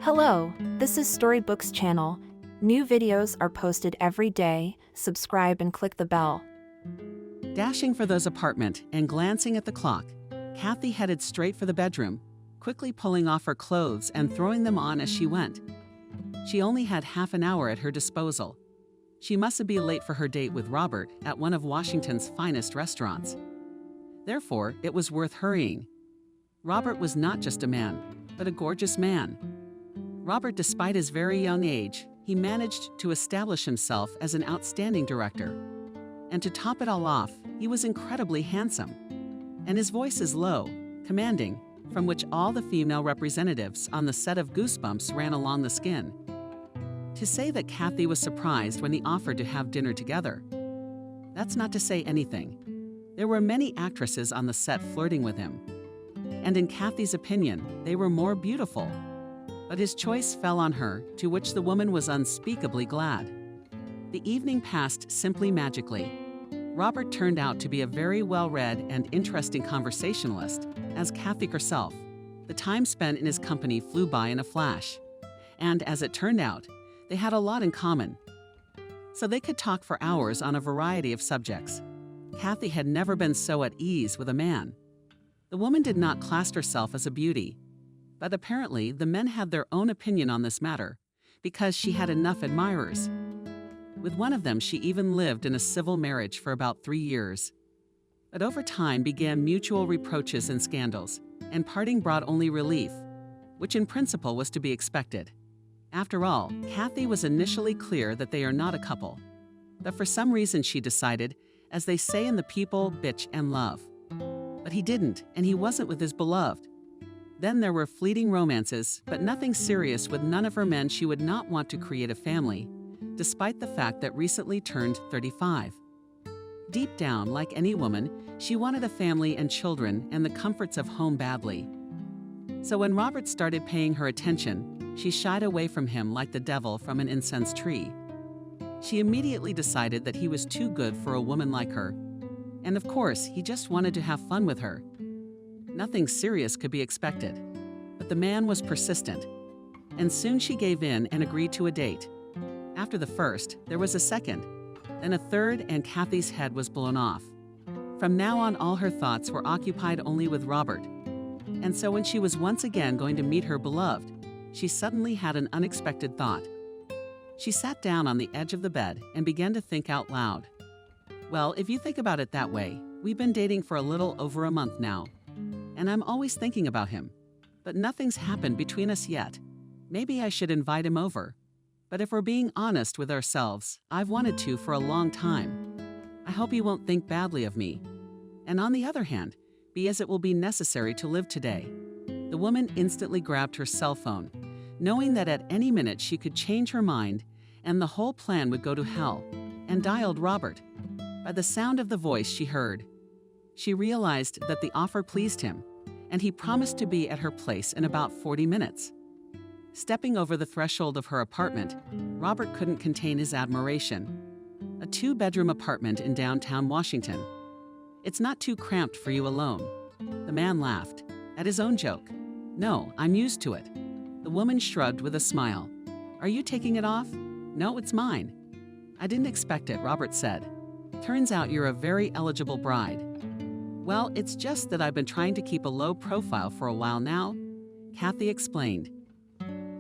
Hello, this is Storybooks channel. New videos are posted every day. Subscribe and click the bell. Dashing for those apartment and glancing at the clock, Kathy headed straight for the bedroom, quickly pulling off her clothes and throwing them on as she went. She only had half an hour at her disposal. She mustn't be late for her date with Robert at one of Washington's finest restaurants. Therefore, it was worth hurrying. Robert was not just a man, but a gorgeous man. Robert, despite his very young age, he managed to establish himself as an outstanding director. And to top it all off, he was incredibly handsome. And his voice is low, commanding, from which all the female representatives on the set of Goosebumps ran along the skin. To say that Kathy was surprised when he offered to have dinner together, that's not to say anything. There were many actresses on the set flirting with him. And in Kathy's opinion, they were more beautiful. But his choice fell on her, to which the woman was unspeakably glad. The evening passed simply magically. Robert turned out to be a very well-read and interesting conversationalist, as Kathy herself. The time spent in his company flew by in a flash. And as it turned out, they had a lot in common. So they could talk for hours on a variety of subjects. Kathy had never been so at ease with a man. The woman did not class herself as a beauty, but apparently the men had their own opinion on this matter, because she had enough admirers. With one of them, she even lived in a civil marriage for about 3 years. But over time began mutual reproaches and scandals, and parting brought only relief, which in principle was to be expected. After all, Kathy was initially clear that they are not a couple. But for some reason she decided, as they say in the People, bitch and love. But he didn't, and he wasn't with his beloved. Then there were fleeting romances, but nothing serious with none of her men. She would not want to create a family, despite the fact that recently turned 35. Deep down, like any woman, she wanted a family and children and the comforts of home badly. So when Robert started paying her attention, she shied away from him like the devil from an incense tree. She immediately decided that he was too good for a woman like her. And of course, he just wanted to have fun with her. Nothing serious could be expected. But the man was persistent. And soon she gave in and agreed to a date. After the first, there was a second, then a third, and Kathy's head was blown off. From now on, all her thoughts were occupied only with Robert. And so when she was once again going to meet her beloved, she suddenly had an unexpected thought. She sat down on the edge of the bed and began to think out loud. Well, if you think about it that way, we've been dating for a little over a month now. And I'm always thinking about him. But nothing's happened between us yet. Maybe I should invite him over. But if we're being honest with ourselves, I've wanted to for a long time. I hope he won't think badly of me. And on the other hand, be as it will be necessary to live today. The woman instantly grabbed her cell phone, knowing that at any minute she could change her mind and the whole plan would go to hell, and dialed Robert. By the sound of the voice she heard, she realized that the offer pleased him, and he promised to be at her place in about 40 minutes. Stepping over the threshold of her apartment, Robert couldn't contain his admiration. A 2-bedroom apartment in downtown Washington. It's not too cramped for you alone. The man laughed, at his own joke. No, I'm used to it. The woman shrugged with a smile. Are you taking it off? No, it's mine. I didn't expect it, Robert said. Turns out you're a very eligible bride. Well, it's just that I've been trying to keep a low profile for a while now, Kathy explained.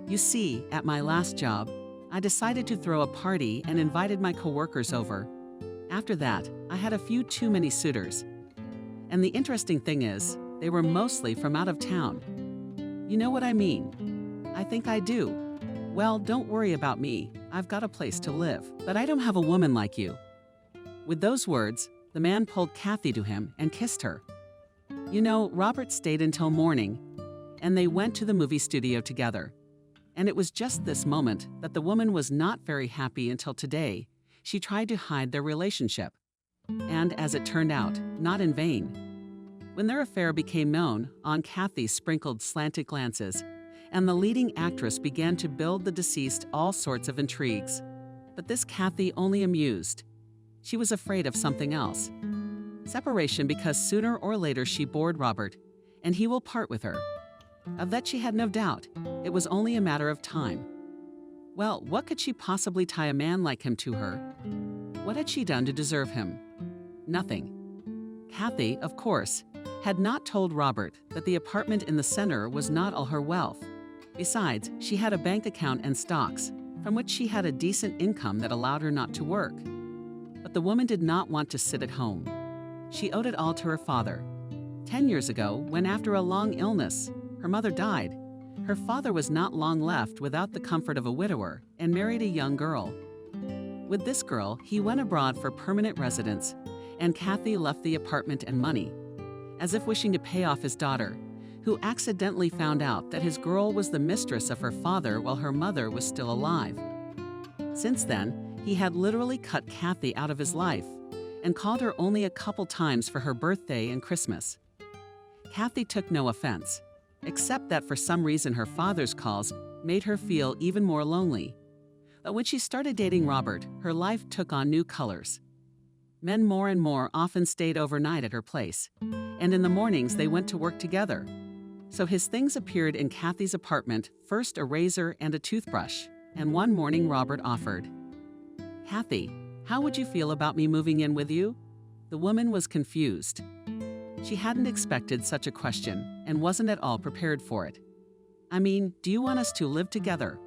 You see, at my last job, I decided to throw a party and invited my coworkers over. After that, I had a few too many suitors. And the interesting thing is, they were mostly from out of town. You know what I mean? I think I do. Well, don't worry about me. I've got a place to live, but I don't have a woman like you. With those words, the man pulled Kathy to him and kissed her. You know, Robert stayed until morning, and they went to the movie studio together. And it was just this moment that the woman was not very happy until today. She tried to hide their relationship. And as it turned out, not in vain. When their affair became known, Aunt Kathy sprinkled slanted glances, and the leading actress began to build the deceased all sorts of intrigues. But this Kathy only amused. She was afraid of something else. Separation, because sooner or later she bored Robert, and he will part with her. Of that she had no doubt. It was only a matter of time. Well, what could she possibly tie a man like him to her? What had she done to deserve him? Nothing. Kathy, of course, had not told Robert that the apartment in the center was not all her wealth. Besides, she had a bank account and stocks, from which she had a decent income that allowed her not to work. But the woman did not want to sit at home. She owed it all to her father. 10 years ago, when after a long illness, her mother died, her father was not long left without the comfort of a widower and married a young girl. With this girl, he went abroad for permanent residence, and Kathy left the apartment and money, as if wishing to pay off his daughter, who accidentally found out that his girl was the mistress of her father while her mother was still alive. Since then, he had literally cut Kathy out of his life and called her only a couple times for her birthday and Christmas. Kathy took no offense, except that for some reason her father's calls made her feel even more lonely. But when she started dating Robert, her life took on new colors. Men more and more often stayed overnight at her place, and in the mornings they went to work together. So his things appeared in Kathy's apartment, first a razor and a toothbrush, and one morning Robert offered, "Kathy, how would you feel about me moving in with you?" The woman was confused. She hadn't expected such a question and wasn't at all prepared for it. "I mean, do you want us to live together?"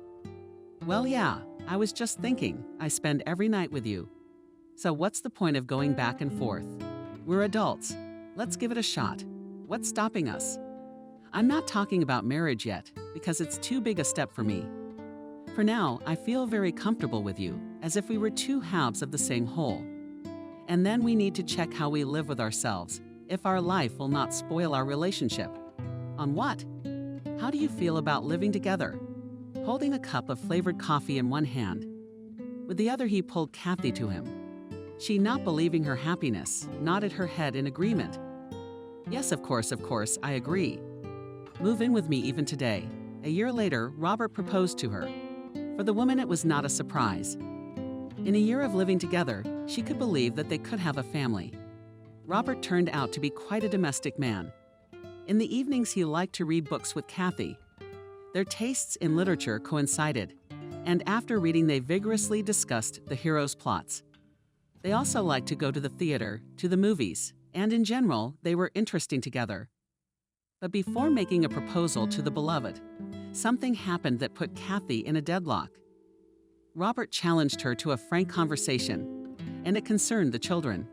"Well, yeah, I was just thinking, I spend every night with you. So what's the point of going back and forth? We're adults. Let's give it a shot. What's stopping us? I'm not talking about marriage yet, because it's too big a step for me. For now, I feel very comfortable with you, as if we were two halves of the same whole. And then we need to check how we live with ourselves, if our life will not spoil our relationship." "On what? How do you feel about living together?" Holding a cup of flavored coffee in one hand, with the other he pulled Kathy to him. She, not believing her happiness, nodded her head in agreement. "Yes, of course, I agree. Move in with me even today." A year later, Robert proposed to her. For the woman, it was not a surprise. In a year of living together, she could believe that they could have a family. Robert turned out to be quite a domestic man. In the evenings, he liked to read books with Kathy. Their tastes in literature coincided, and after reading, they vigorously discussed the heroes' plots. They also liked to go to the theater, to the movies, and in general, they were interesting together. But before making a proposal to the beloved, something happened that put Kathy in a deadlock. Robert challenged her to a frank conversation, and it concerned the children.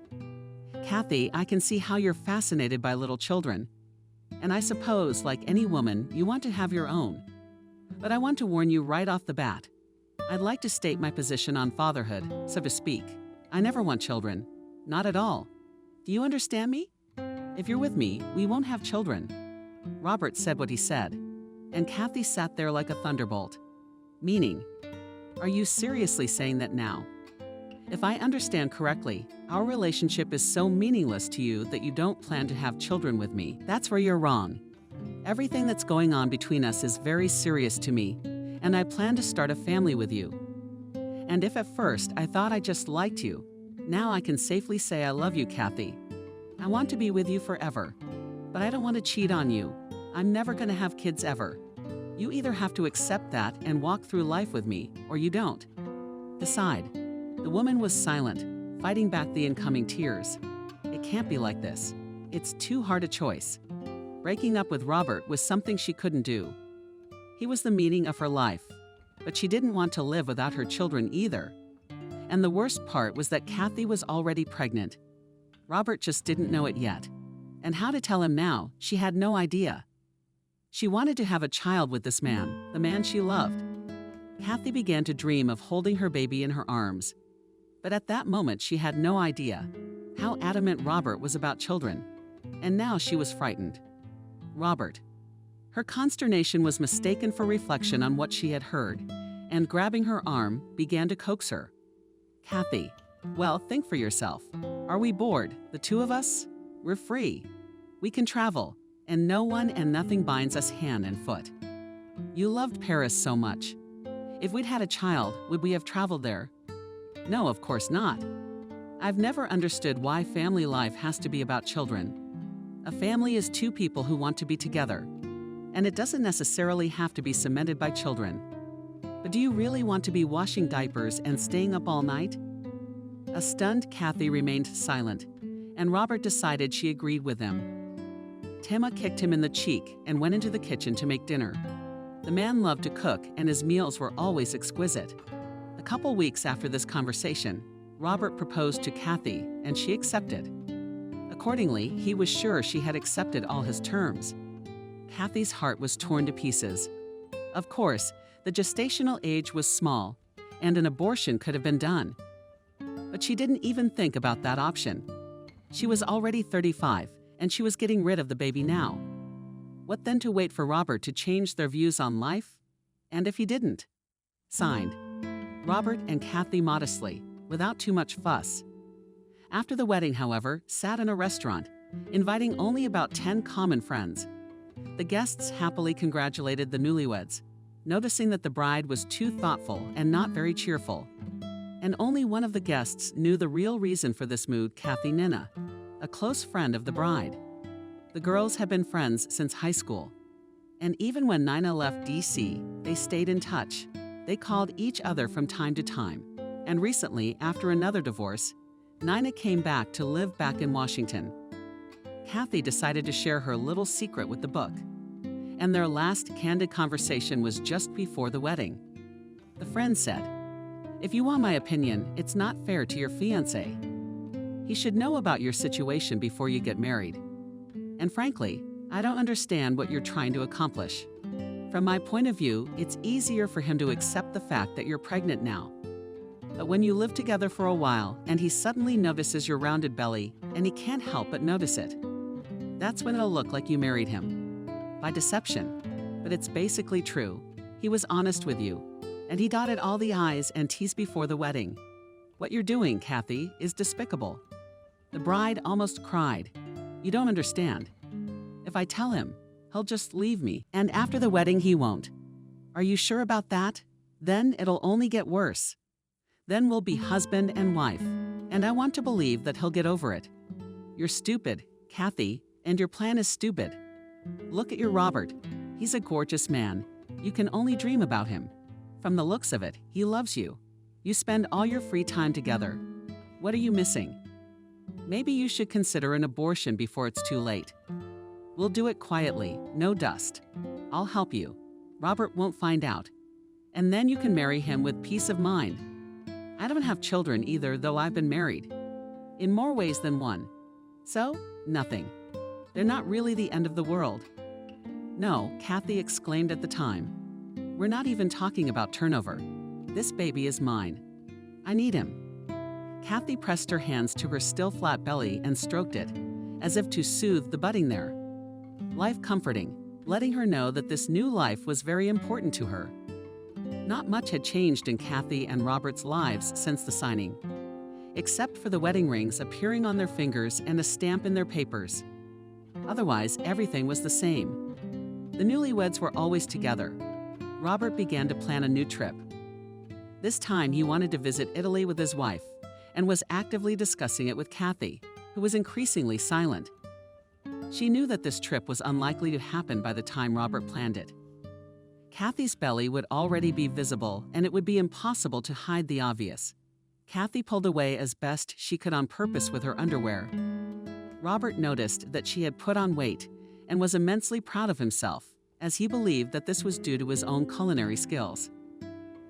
"Kathy, I can see how you're fascinated by little children. And I suppose, like any woman, you want to have your own. But I want to warn you right off the bat. I'd like to state my position on fatherhood, so to speak. I never want children. Not at all. Do you understand me? If you're with me, we won't have children." Robert said what he said, and Kathy sat there like a thunderbolt. "Meaning, are you seriously saying that now? If I understand correctly, our relationship is so meaningless to you that you don't plan to have children with me. That's where you're wrong. Everything that's going on between us is very serious to me, and I plan to start a family with you. And if at first I thought I just liked you, now I can safely say I love you, Kathy. I want to be with you forever, but I don't want to cheat on you. I'm never going to have kids ever. You either have to accept that and walk through life with me, or you don't. Decide." The woman was silent, fighting back the incoming tears. It can't be like this. It's too hard a choice. Breaking up with Robert was something she couldn't do. He was the meaning of her life, but she didn't want to live without her children either. And the worst part was that Kathy was already pregnant. Robert just didn't know it yet. And how to tell him now, she had no idea. She wanted to have a child with this man, the man she loved. Kathy began to dream of holding her baby in her arms. But at that moment, she had no idea how adamant Robert was about children. And now she was frightened. Robert. Her consternation was mistaken for reflection on what she had heard, and grabbing her arm, began to coax her. "Kathy, well, think for yourself. Are we bored, the two of us? We're free. We can travel, and no one and nothing binds us hand and foot. You loved Paris so much. If we'd had a child, would we have traveled there? No, of course not. I've never understood why family life has to be about children. A family is two people who want to be together. And it doesn't necessarily have to be cemented by children. But do you really want to be washing diapers and staying up all night? A stunned Kathy remained silent, and Robert decided she agreed with him. Tema kicked him in the cheek and went into the kitchen to make dinner. The man loved to cook, and his meals were always exquisite. A couple weeks after this conversation, Robert proposed to Kathy, and she accepted. Accordingly, he was sure she had accepted all his terms. Kathy's heart was torn to pieces. Of course, the gestational age was small, and an abortion could have been done. But she didn't even think about that option. She was already 35, and she was getting rid of the baby now. What then to wait for Robert to change their views on life? And if he didn't? Signed, Robert and Kathy modestly, without too much fuss. After the wedding, however, sat in a restaurant, inviting only about 10 common friends. The guests happily congratulated the newlyweds, noticing that the bride was too thoughtful and not very cheerful. And only one of the guests knew the real reason for this mood, Kathy Nina, a close friend of the bride. The girls had been friends since high school. And even when Nina left D.C., they stayed in touch. They called each other from time to time. And recently, after another divorce, Nina came back to live back in Washington. Kathy decided to share her little secret with the book. And their last candid conversation was just before the wedding. The friend said, "If you want my opinion, it's not fair to your fiancé. He should know about your situation before you get married. And frankly, I don't understand what you're trying to accomplish. From my point of view, it's easier for him to accept the fact that you're pregnant now. But when you live together for a while and he suddenly notices your rounded belly and he can't help but notice it, that's when it'll look like you married him. By deception. But it's basically true. He was honest with you, and he dotted all the I's and T's before the wedding. What you're doing, Kathy, is despicable." The bride almost cried. "You don't understand. If I tell him, he'll just leave me, and after the wedding he won't. Are you sure about that? Then it'll only get worse. Then we'll be husband and wife, and I want to believe that he'll get over it. You're stupid, Kathy, and your plan is stupid. Look at your Robert. He's a gorgeous man. You can only dream about him. From the looks of it, he loves you. You spend all your free time together. What are you missing? Maybe you should consider an abortion before it's too late. We'll do it quietly, no dust. I'll help you. Robert won't find out. And then you can marry him with peace of mind. I don't have children either, though I've been married. In more ways than one. So, nothing. They're not really the end of the world." "No," Kathy exclaimed at the time. "We're not even talking about turnover. This baby is mine. I need him." Kathy pressed her hands to her still flat belly and stroked it, as if to soothe the budding there. Life comforting, letting her know that this new life was very important to her. Not much had changed in Kathy and Robert's lives since the signing, except for the wedding rings appearing on their fingers and a stamp in their papers. Otherwise, everything was the same. The newlyweds were always together. Robert began to plan a new trip. This time he wanted to visit Italy with his wife, and was actively discussing it with Kathy, who was increasingly silent. She knew that this trip was unlikely to happen by the time Robert planned it. Kathy's belly would already be visible, and it would be impossible to hide the obvious. Kathy pulled away as best she could on purpose with her underwear. Robert noticed that she had put on weight and was immensely proud of himself, as he believed that this was due to his own culinary skills.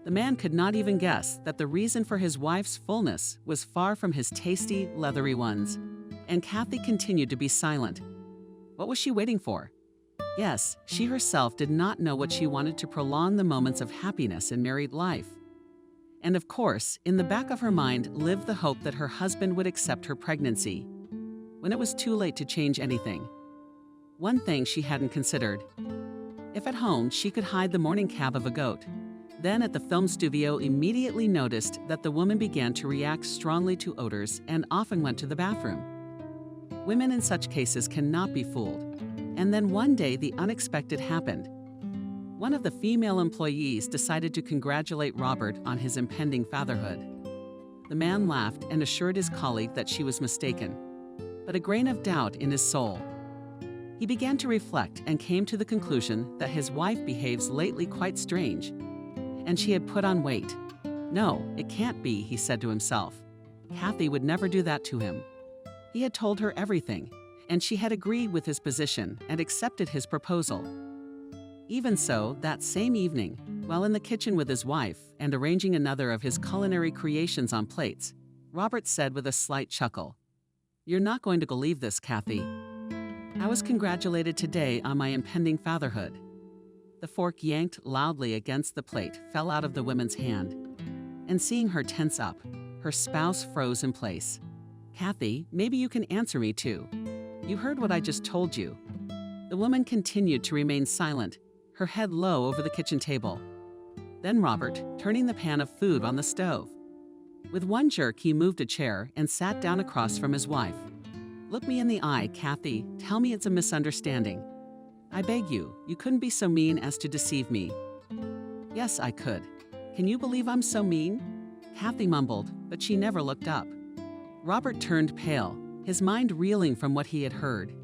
The man could not even guess that the reason for his wife's fullness was far from his tasty, leathery ones. And Kathy continued to be silent. What was she waiting for? Yes, she herself did not know what she wanted to prolong the moments of happiness in married life. And of course, in the back of her mind lived the hope that her husband would accept her pregnancy, when it was too late to change anything. One thing she hadn't considered. If at home she could hide the morning cab of a goat, then at the film studio immediately noticed that the woman began to react strongly to odors and often went to the bathroom. Women in such cases cannot be fooled. And then one day the unexpected happened. One of the female employees decided to congratulate Robert on his impending fatherhood. The man laughed and assured his colleague that she was mistaken, but a grain of doubt in his soul. He began to reflect and came to the conclusion that his wife behaves lately quite strange, and she had put on weight. No, it can't be, he said to himself. Kathy would never do that to him. He had told her everything, and she had agreed with his position and accepted his proposal. Even so, that same evening, while in the kitchen with his wife and arranging another of his culinary creations on plates, Robert said with a slight chuckle, "You're not going to believe this, Kathy. I was congratulated today on my impending fatherhood." The fork yanked loudly against the plate fell out of the woman's hand, and seeing her tense up, her spouse froze in place. "Kathy, maybe you can answer me too. You heard what I just told you." The woman continued to remain silent, her head low over the kitchen table. Then Robert, turning the pan of food on the stove. With one jerk, he moved a chair and sat down across from his wife. "Look me in the eye, Kathy. Tell me it's a misunderstanding. I beg you, you couldn't be so mean as to deceive me." "Yes, I could. Can you believe I'm so mean?" Kathy mumbled, but she never looked up. Robert turned pale, his mind reeling from what he had heard.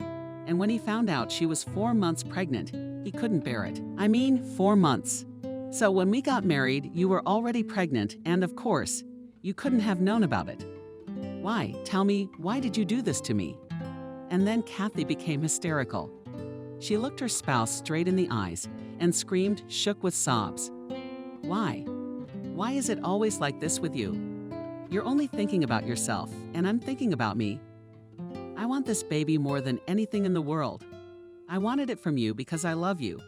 And when he found out she was 4 months pregnant, he couldn't bear it. "I mean, 4 months. So when we got married, you were already pregnant, and of course, you couldn't have known about it. Why? Tell me, why did you do this to me?" And then Kathy became hysterical. She looked her spouse straight in the eyes and screamed, shook with sobs. "Why? Why is it always like this with you? You're only thinking about yourself, and I'm thinking about me. I want this baby more than anything in the world. I wanted it from you because I love you.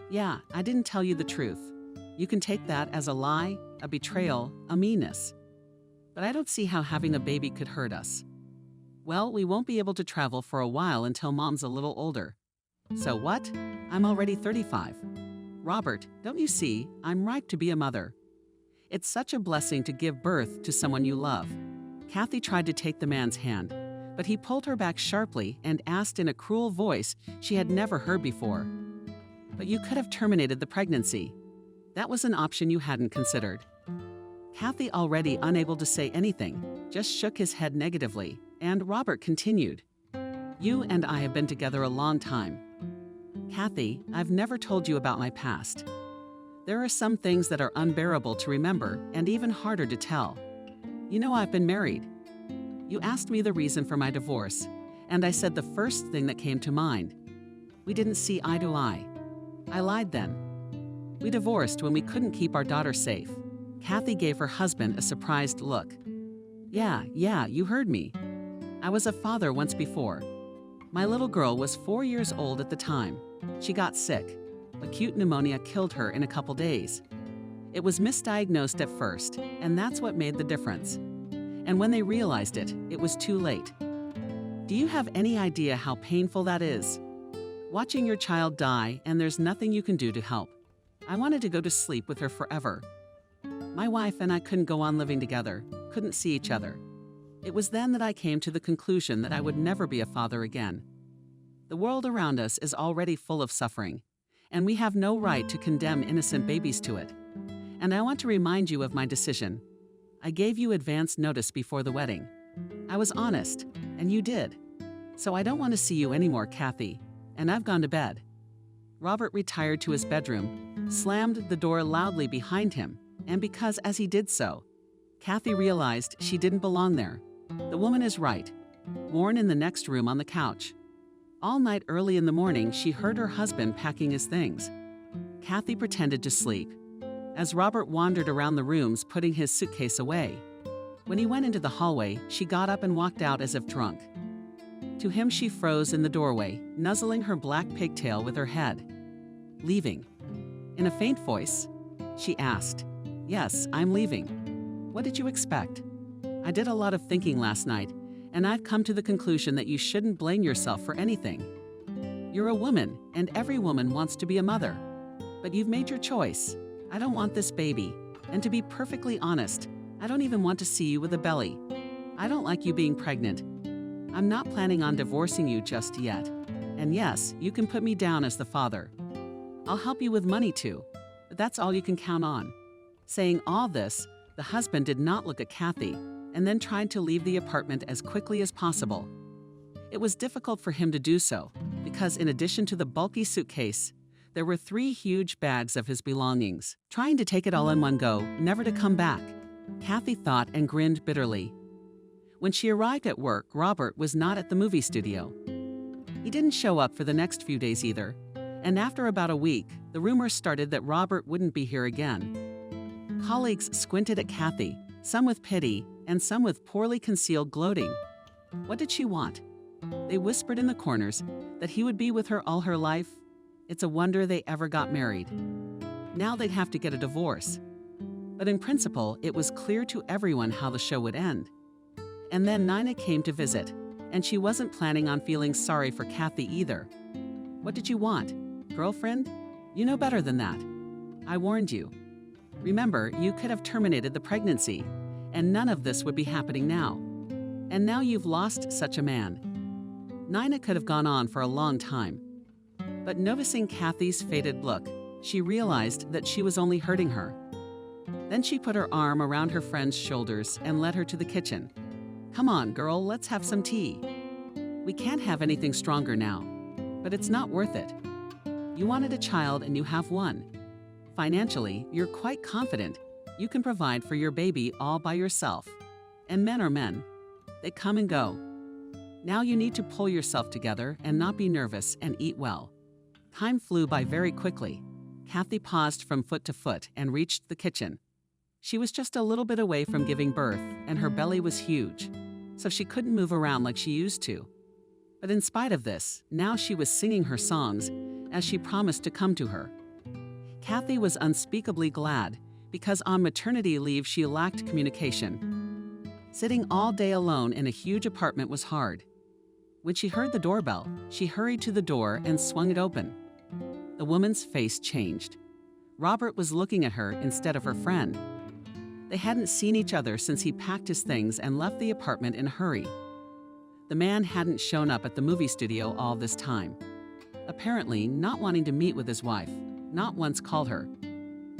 Yeah, I didn't tell you the truth. You can take that as a lie, a betrayal, a meanness. But I don't see how having a baby could hurt us. Well, we won't be able to travel for a while until Mom's a little older. So what? I'm already 35. Robert, don't you see, I'm ripe to be a mother. It's such a blessing to give birth to someone you love." Kathy tried to take the man's hand, but he pulled her back sharply and asked in a cruel voice she had never heard before, "But you could have terminated the pregnancy. That was an option you hadn't considered." Kathy, already unable to say anything, just shook his head negatively, and Robert continued, "You and I have been together a long time. Kathy, I've never told you about my past. There are some things that are unbearable to remember and even harder to tell. You know I've been married. You asked me the reason for my divorce, and I said the first thing that came to mind. We didn't see eye to eye. I lied then. We divorced when we couldn't keep our daughter safe." Kathy gave her husband a surprised look. Yeah, you heard me. I was a father once before. My little girl was 4 years old at the time. She got sick. Acute pneumonia killed her in a couple days. It was misdiagnosed at first, and that's what made the difference. And when they realized it, it was too late. Do you have any idea how painful that is? Watching your child die and there's nothing you can do to help. I wanted to go to sleep with her forever. My wife and I couldn't go on living together, couldn't see each other. It was then that I came to the conclusion that I would never be a father again. The world around us is already full of suffering, and we have no right to condemn innocent babies to it. And I want to remind you of my decision. I gave you advance notice before the wedding. I was honest, and you did. So I don't want to see you anymore, Kathy, and I've gone to bed." Robert retired to his bedroom, slammed the door loudly behind him, and because as he did so, Kathy realized she didn't belong there. The woman is right. Worn in the next room on the couch. All night early in the morning, she heard her husband packing his things. Kathy pretended to sleep, as Robert wandered around the rooms putting his suitcase away. When he went into the hallway, she got up and walked out as if drunk. To him, she froze in the doorway, nuzzling her black pigtail with her head. "Leaving?" In a faint voice, she asked. "Yes, I'm leaving. What did you expect? I did a lot of thinking last night, and I've come to the conclusion that you shouldn't blame yourself for anything. You're a woman, and every woman wants to be a mother. But you've made your choice. I don't want this baby, and to be perfectly honest, I don't even want to see you with a belly. I don't like you being pregnant. I'm not planning on divorcing you just yet. And yes, you can put me down as the father. I'll help you with money too, but that's all you can count on." Saying all this, the husband did not look at Kathy, and then tried to leave the apartment as quickly as possible. It was difficult for him to do so, because in addition to the bulky suitcase, there were 3 huge bags of his belongings. Trying to take it all in one go, never to come back, Kathy thought and grinned bitterly. When she arrived at work, Robert was not at the movie studio. He didn't show up for the next few days either, and after about a week, the rumors started that Robert wouldn't be here again. Colleagues squinted at Kathy, some with pity and some with poorly concealed gloating. What did she want? They whispered in the corners that he would be with her all her life. It's a wonder they ever got married. Now they'd have to get a divorce. But in principle, it was clear to everyone how the show would end. And then Nina came to visit, and she wasn't planning on feeling sorry for Kathy either. What did you want? Girlfriend? You know better than that. I warned you. Remember, you could have terminated the pregnancy, and none of this would be happening now. And now you've lost such a man. Nina could have gone on for a long time. But noticing Kathy's faded look, she realized that she was only hurting her. Then she put her arm around her friend's shoulders and led her to the kitchen. Come on, girl, let's have some tea. We can't have anything stronger now, but it's not worth it. You wanted a child and you have one. Financially, you're quite confident you can provide for your baby all by yourself. And men are men. They come and go. Now you need to pull yourself together and not be nervous and eat well. Time flew by very quickly. Kathy paused from foot to foot and reached the kitchen. She was just a little bit away from giving birth, and her belly was huge, so she couldn't move around like she used to. But in spite of this, now she was singing her songs as she promised to come to her. Kathy was unspeakably glad because on maternity leave she lacked communication. Sitting all day alone in a huge apartment was hard. When she heard the doorbell, she hurried to the door and swung it open. The woman's face changed. Robert was looking at her instead of her friend. They hadn't seen each other since he packed his things and left the apartment in a hurry. The man hadn't shown up at the movie studio all this time. Apparently, not wanting to meet with his wife, not once called her.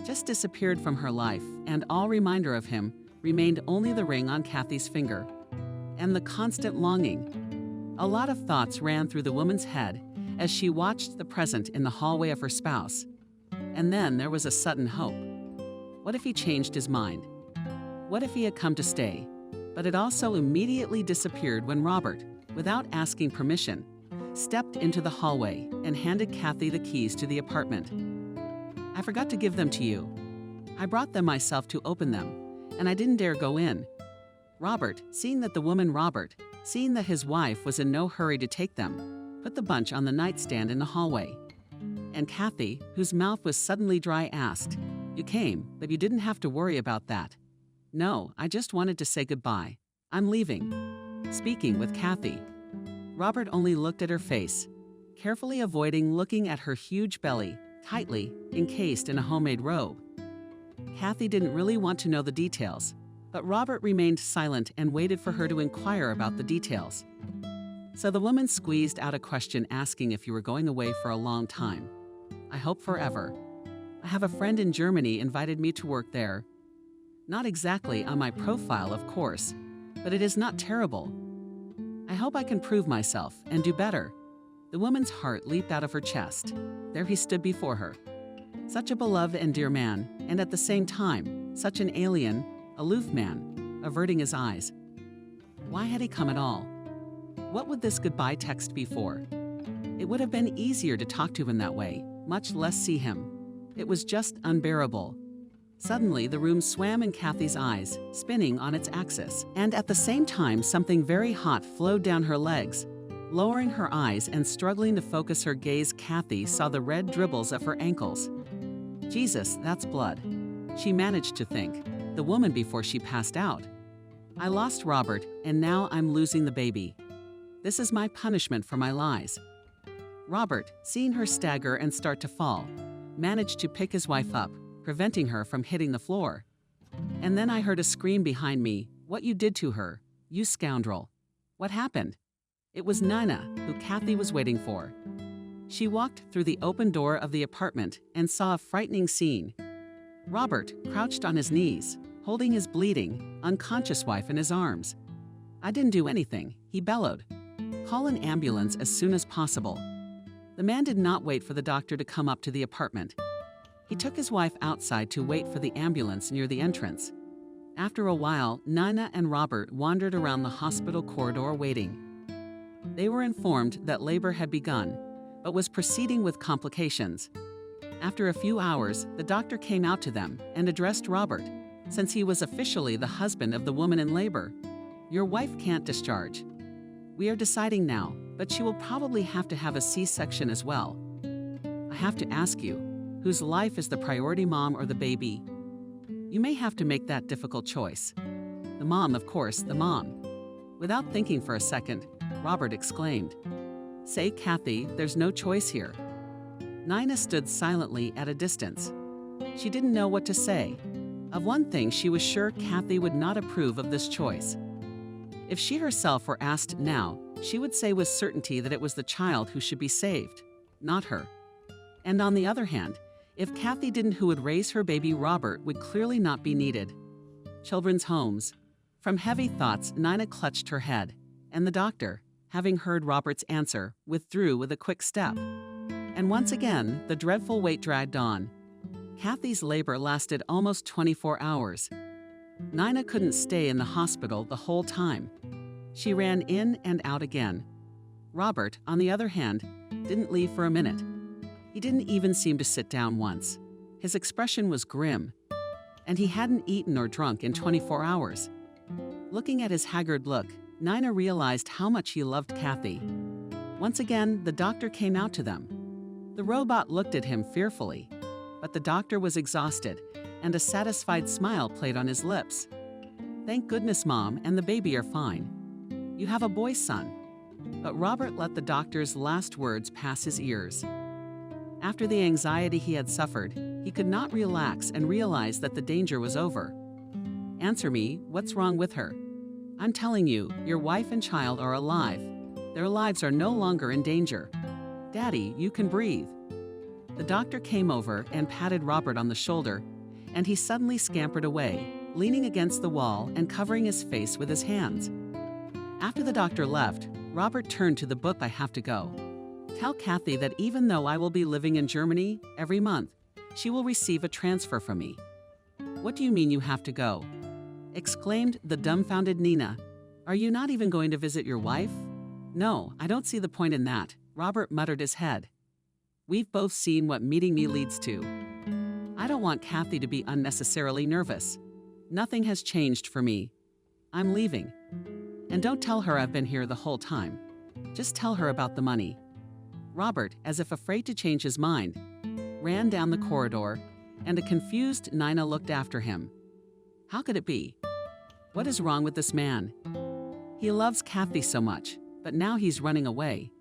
Just disappeared from her life, and all reminder of him remained only the ring on Kathy's finger. And the constant longing. A lot of thoughts ran through the woman's head as she watched the present in the hallway of her spouse. And then there was a sudden hope. What if he changed his mind? What if he had come to stay? But it also immediately disappeared when Robert, without asking permission, stepped into the hallway and handed Kathy the keys to the apartment. I forgot to give them to you. I brought them myself to open them, and I didn't dare go in. Robert, seeing that his wife was in no hurry to take them, put the bunch on the nightstand in the hallway. And Kathy, whose mouth was suddenly dry, asked, You came, but you didn't have to worry about that. No, I just wanted to say goodbye. I'm leaving. Speaking with Kathy. Robert only looked at her face, carefully avoiding looking at her huge belly, tightly encased in a homemade robe. Kathy didn't really want to know the details, but Robert remained silent and waited for her to inquire about the details. So the woman squeezed out a question asking if you were going away for a long time. I hope forever. I have a friend in Germany invited me to work there. Not exactly on my profile, of course, but it is not terrible. I hope I can prove myself and do better. The woman's heart leaped out of her chest. There he stood before her. Such a beloved and dear man, and at the same time, such an alien, aloof man, averting his eyes. Why had he come at all? What would this goodbye text be for? It would have been easier to talk to him that way, much less see him. It was just unbearable. Suddenly, the room swam in Kathy's eyes, spinning on its axis, and at the same time, something very hot flowed down her legs. Lowering her eyes and struggling to focus her gaze, Kathy saw the red dribbles of her ankles. Jesus, that's blood. She managed to think, the woman before she passed out. I lost Robert, and now I'm losing the baby. This is my punishment for my lies. Robert, seeing her stagger and start to fall, managed to pick his wife up, preventing her from hitting the floor. And then I heard a scream behind me, What you did to her, you scoundrel. What happened? It was Nina, who Kathy was waiting for. She walked through the open door of the apartment and saw a frightening scene. Robert crouched on his knees, holding his bleeding, unconscious wife in his arms. I didn't do anything, he bellowed. Call an ambulance as soon as possible. The man did not wait for the doctor to come up to the apartment. He took his wife outside to wait for the ambulance near the entrance. After a while, Nina and Robert wandered around the hospital corridor waiting. They were informed that labor had begun, but was proceeding with complications. After a few hours, the doctor came out to them and addressed Robert, since he was officially the husband of the woman in labor. "Your wife can't discharge. We are deciding now, but she will probably have to have a C-section as well. I have to ask you, whose life is the priority, mom or the baby? You may have to make that difficult choice." "The mom, of course, the mom." Without thinking for a second, Robert exclaimed, "Say, Kathy, there's no choice here." Nina stood silently at a distance. She didn't know what to say. Of one thing, she was sure Kathy would not approve of this choice. If she herself were asked now, she would say with certainty that it was the child who should be saved, not her. And on the other hand, if Kathy didn't, who would raise her baby? Robert would clearly not be needed. Children's homes. From heavy thoughts, Nina clutched her head, and the doctor, having heard Robert's answer, withdrew with a quick step. And once again, the dreadful wait dragged on. Kathy's labor lasted almost 24 hours. Nina couldn't stay in the hospital the whole time. She ran in and out again. Robert, on the other hand, didn't leave for a minute. He didn't even seem to sit down once. His expression was grim, and he hadn't eaten or drunk in 24 hours. Looking at his haggard look, Nina realized how much he loved Kathy. Once again, the doctor came out to them. The robot looked at him fearfully, but the doctor was exhausted, and a satisfied smile played on his lips. "Thank goodness, Mom and the baby are fine. You have a boy, son." But Robert let the doctor's last words pass his ears. After the anxiety he had suffered, he could not relax and realize that the danger was over. "Answer me, what's wrong with her? I'm telling you, your wife and child are alive. Their lives are no longer in danger. Daddy, you can breathe." The doctor came over and patted Robert on the shoulder, and he suddenly scampered away, leaning against the wall and covering his face with his hands. After the doctor left, Robert turned to the book. "I have to go. Tell Kathy that even though I will be living in Germany, every month, she will receive a transfer from me." "What do you mean you have to go?" exclaimed the dumbfounded Nina. "Are you not even going to visit your wife?" "No, I don't see the point in that," Robert muttered his head. "We've both seen what meeting me leads to. I don't want Kathy to be unnecessarily nervous. Nothing has changed for me. I'm leaving. And don't tell her I've been here the whole time. Just tell her about the money." Robert, as if afraid to change his mind, ran down the corridor, and a confused Nina looked after him. How could it be? What is wrong with this man? He loves Kathy so much, but now he's running away.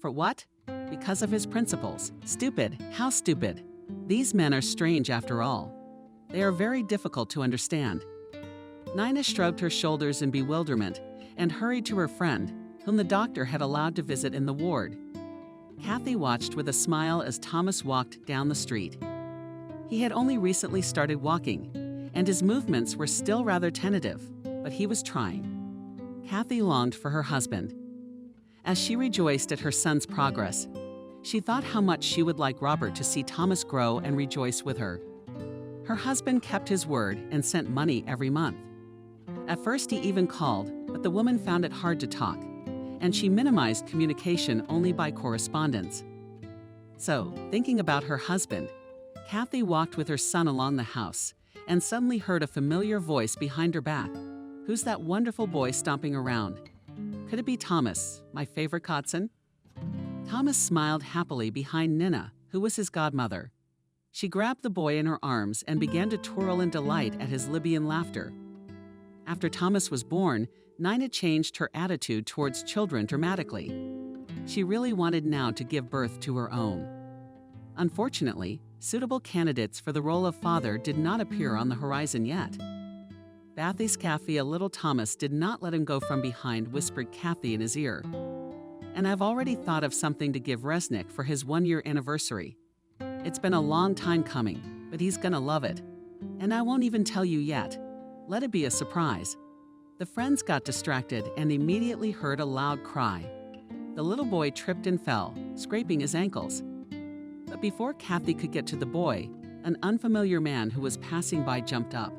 For what? Because of his principles. Stupid. How stupid. These men are strange after all. They are very difficult to understand. Nina shrugged her shoulders in bewilderment and hurried to her friend, whom the doctor had allowed to visit in the ward. Kathy watched with a smile as Thomas walked down the street. He had only recently started walking, and his movements were still rather tentative, but he was trying. Kathy longed for her husband. As she rejoiced at her son's progress, she thought how much she would like Robert to see Thomas grow and rejoice with her. Her husband kept his word and sent money every month. At first he even called, but the woman found it hard to talk, and she minimized communication only by correspondence. So, thinking about her husband, Kathy walked with her son along the house and suddenly heard a familiar voice behind her back. Who's that wonderful boy stomping around? Could it be Thomas, my favorite godson? Thomas smiled happily behind Nina, who was his godmother. She grabbed the boy in her arms and began to twirl in delight at his Libyan laughter. After Thomas was born, Nina changed her attitude towards children dramatically. She really wanted now to give birth to her own. Unfortunately, suitable candidates for the role of father did not appear on the horizon yet. Bathy's Kathy, little Thomas did not let him go from behind, whispered Kathy in his ear. "And I've already thought of something to give Resnick for his 1-year anniversary. It's been a long time coming, but he's gonna love it. And I won't even tell you yet. Let it be a surprise." The friends got distracted and immediately heard a loud cry. The little boy tripped and fell, scraping his ankles. But before Kathy could get to the boy, an unfamiliar man who was passing by jumped up.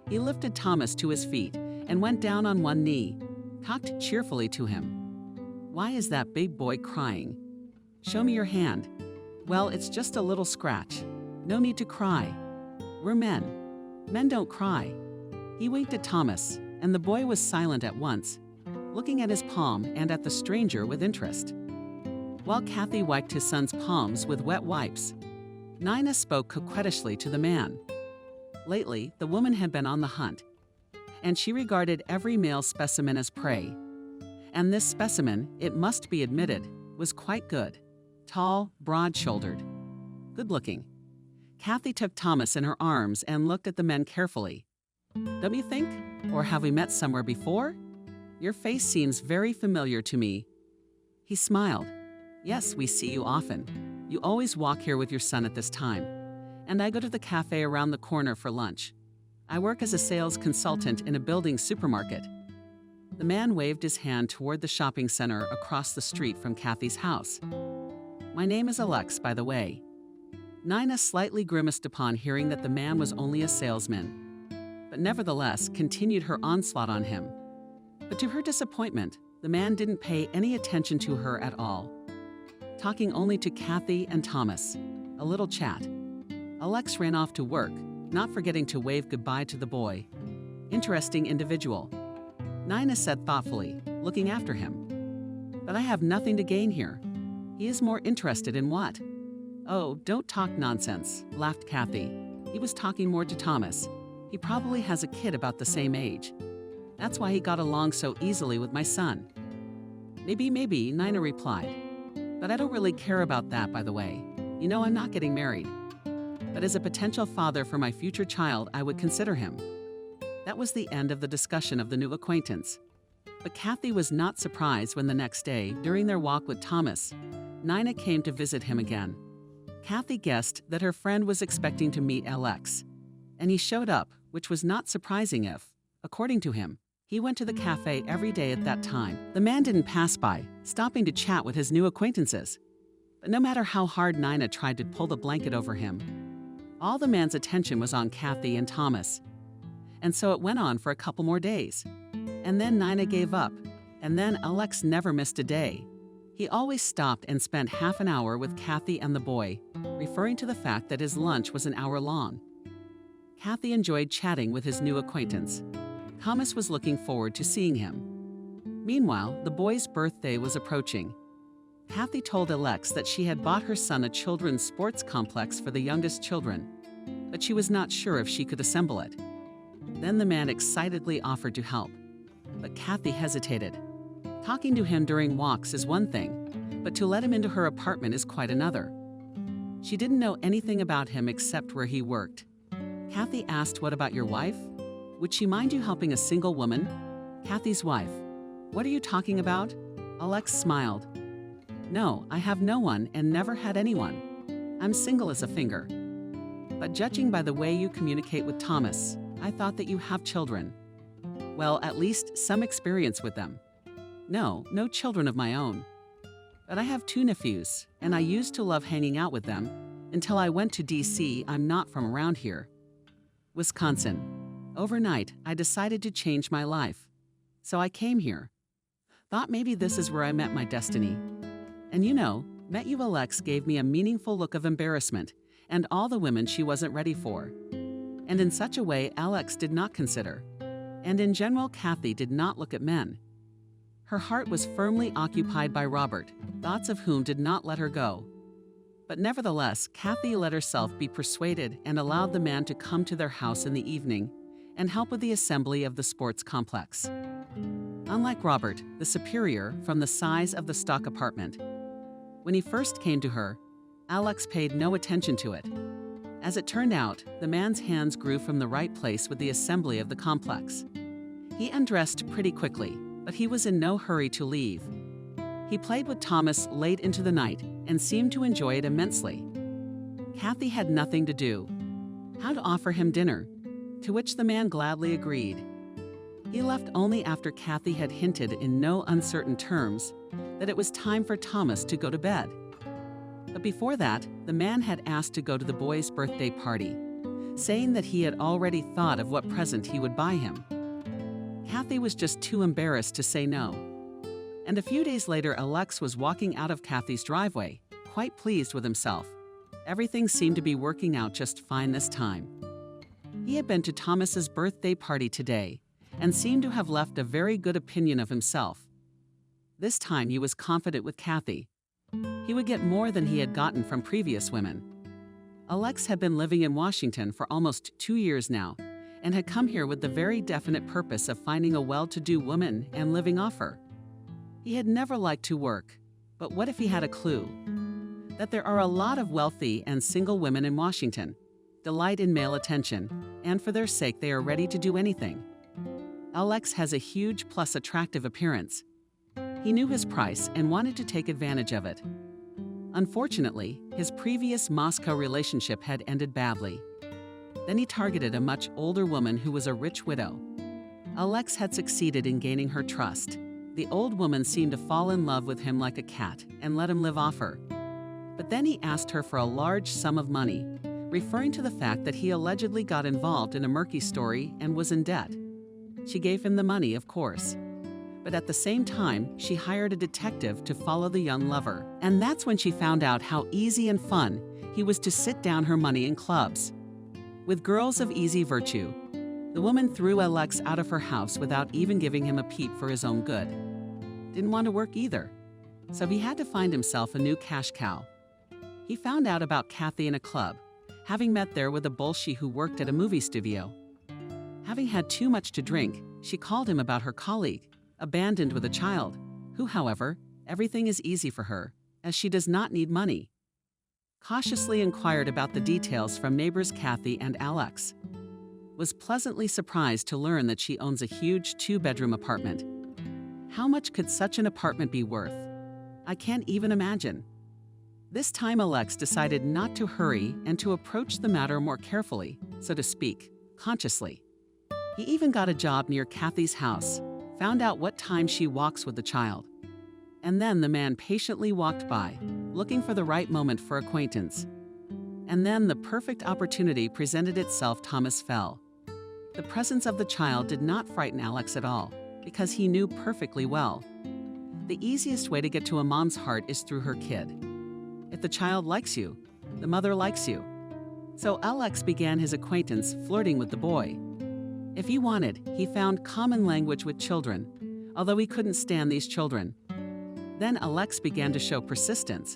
He lifted Thomas to his feet and went down on one knee, talked cheerfully to him. "Why is that big boy crying? Show me your hand." "Well, it's just a little scratch. No need to cry. We're men. Men don't cry." He winked at Thomas, and the boy was silent at once, looking at his palm and at the stranger with interest. While Kathy wiped his son's palms with wet wipes, Nina spoke coquettishly to the man. Lately, the woman had been on the hunt, and she regarded every male specimen as prey. And this specimen, it must be admitted, was quite good. Tall, broad-shouldered, good-looking. Kathy took Thomas in her arms and looked at the men carefully. "Don't you think? Or have we met somewhere before? Your face seems very familiar to me." He smiled. "Yes, we see you often. You always walk here with your son at this time. And I go to the cafe around the corner for lunch. I work as a sales consultant in a building supermarket." The man waved his hand toward the shopping center across the street from Kathy's house. "My name is Alex, by the way." Nina slightly grimaced upon hearing that the man was only a salesman, but nevertheless continued her onslaught on him. But to her disappointment, the man didn't pay any attention to her at all, talking only to Kathy and Thomas. A little chat. Alex ran off to work, not forgetting to wave goodbye to the boy. "Interesting individual," Nina said thoughtfully, looking after him. "But I have nothing to gain here. He is more interested in what?" "Oh, don't talk nonsense," laughed Kathy. "He was talking more to Thomas. He probably has a kid about the same age. That's why he got along so easily with my son." Maybe, Nina replied. "But I don't really care about that, by the way. You know, I'm not getting married. But as a potential father for my future child, I would consider him." That was the end of the discussion of the new acquaintance. But Kathy was not surprised when the next day, during their walk with Thomas, Nina came to visit him again. Kathy guessed that her friend was expecting to meet Alex, and he showed up, which was not surprising if, according to him, he went to the cafe every day at that time. The man didn't pass by, stopping to chat with his new acquaintances. But no matter how hard Nina tried to pull the blanket over him, all the man's attention was on Kathy and Thomas. And so it went on for a couple more days. And then Nina gave up, and then Alex never missed a day. He always stopped and spent half an hour with Kathy and the boy, referring to the fact that his lunch was an hour long. Kathy enjoyed chatting with his new acquaintance. Thomas was looking forward to seeing him. Meanwhile, the boy's birthday was approaching. Kathy told Alex that she had bought her son a children's sports complex for the youngest children, but she was not sure if she could assemble it. Then the man excitedly offered to help, but Kathy hesitated. Talking to him during walks is one thing, but to let him into her apartment is quite another. She didn't know anything about him except where he worked. Kathy asked, "What about your wife? Would she mind you helping a single woman?" Kathy's wife. "What are you talking about?" Alex smiled. "No, I have no one and never had anyone. I'm single as a finger. But judging by the way you communicate with Thomas, I thought that you have children. Well, at least some experience with them." "No children of my own. But I have 2 nephews, and I used to love hanging out with them until I went to D.C. I'm not from around here. Wisconsin. Overnight, I decided to change my life. So I came here. Thought maybe this is where I met my destiny. And you know, Met You Alex gave me a meaningful look of embarrassment and all the women she wasn't ready for. And in such a way Alex did not consider. And in general, Kathy did not look at men. Her heart was firmly occupied by Robert, thoughts of whom did not let her go. But nevertheless, Kathy let herself be persuaded and allowed the man to come to their house in the evening and help with the assembly of the sports complex. Unlike Robert, the superior, from the size of the stock apartment, when he first came to her, Alex paid no attention to it. As it turned out, the man's hands grew from the right place with the assembly of the complex. He undressed pretty quickly, but he was in no hurry to leave. He played with Thomas late into the night and seemed to enjoy it immensely. Kathy had nothing to do. How to offer him dinner, to which the man gladly agreed. He left only after Kathy had hinted in no uncertain terms that it was time for Thomas to go to bed. But before that, the man had asked to go to the boy's birthday party, saying that he had already thought of what present he would buy him. Kathy was just too embarrassed to say no. And a few days later, Alex was walking out of Kathy's driveway, quite pleased with himself. Everything seemed to be working out just fine this time. He had been to Thomas's birthday party today and seemed to have left a very good opinion of himself. This time he was confident with Kathy. He would get more than he had gotten from previous women. Alex had been living in Washington for almost 2 years now and had come here with the very definite purpose of finding a well-to-do woman and living off her. He had never liked to work, but what if he had a clue? That there are a lot of wealthy and single women in Washington, delight in male attention, and for their sake they are ready to do anything. Alex has a huge plus attractive appearance. He knew his price and wanted to take advantage of it. Unfortunately, his previous Moscow relationship had ended badly. Then he targeted a much older woman who was a rich widow. Alex had succeeded in gaining her trust. The old woman seemed to fall in love with him like a cat and let him live off her. But then he asked her for a large sum of money, referring to the fact that he allegedly got involved in a murky story and was in debt. She gave him the money, of course. But at the same time, she hired a detective to follow the young lover. And that's when she found out how easy and fun he was to sit down her money in clubs. With girls of easy virtue, the woman threw Alex out of her house without even giving him a peep for his own good. Didn't want to work either, so he had to find himself a new cash cow. He found out about Kathy in a club, having met there with a bullshit who worked at a movie studio. Having had too much to drink, she called him about her colleague, abandoned with a child, who, however, everything is easy for her, as she does not need money. Cautiously inquired about the details from neighbors Kathy and Alex. Was pleasantly surprised to learn that she owns a huge 2-bedroom apartment. How much could such an apartment be worth? I can't even imagine. This time Alex decided not to hurry and to approach the matter more carefully, so to speak, consciously. He even got a job near Kathy's house, found out what time she walks with the child. And then the man patiently walked by, looking for the right moment for acquaintance. And then the perfect opportunity presented itself. Thomas fell. The presence of the child did not frighten Alex at all, because he knew perfectly well. The easiest way to get to a mom's heart is through her kid. If the child likes you, the mother likes you. So Alex began his acquaintance flirting with the boy. If he wanted, he found common language with children, although he couldn't stand these children. Then Alex began to show persistence.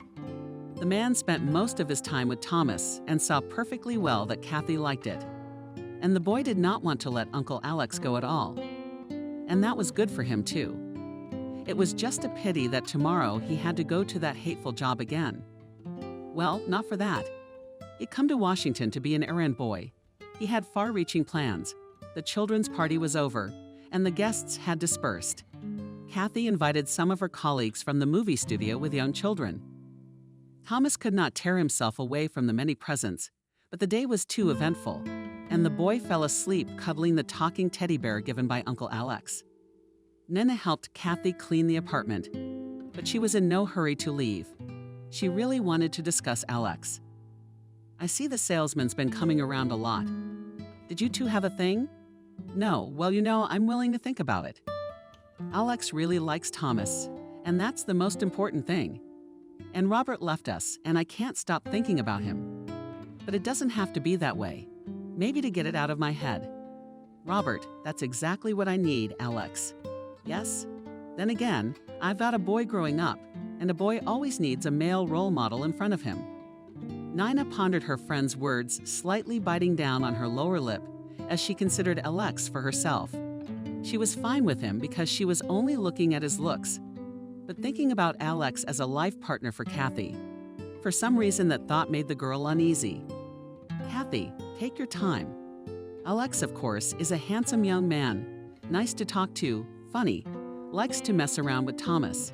The man spent most of his time with Thomas and saw perfectly well that Kathy liked it. And the boy did not want to let Uncle Alex go at all. And that was good for him too. It was just a pity that tomorrow he had to go to that hateful job again. Well, not for that. He'd come to Washington to be an errand boy. He had far-reaching plans. The children's party was over, and the guests had dispersed. Kathy invited some of her colleagues from the movie studio with young children. Thomas could not tear himself away from the many presents, but the day was too eventful, and the boy fell asleep cuddling the talking teddy bear given by Uncle Alex. Nina helped Kathy clean the apartment, but she was in no hurry to leave. She really wanted to discuss Alex. I see the salesman's been coming around a lot. Did you two have a thing? No, well, I'm willing to think about it. Alex really likes Thomas, and that's the most important thing. And Robert left us, and I can't stop thinking about him. But it doesn't have to be that way. Maybe to get it out of my head. Robert, that's exactly what I need, Alex. Yes? Then again, I've got a boy growing up, and a boy always needs a male role model in front of him. Nina pondered her friend's words, slightly biting down on her lower lip as she considered Alex for herself. She was fine with him because she was only looking at his looks, but thinking about Alex as a life partner for Kathy. For some reason, that thought made the girl uneasy. Kathy, take your time. Alex, of course, is a handsome young man, nice to talk to, funny, likes to mess around with Thomas.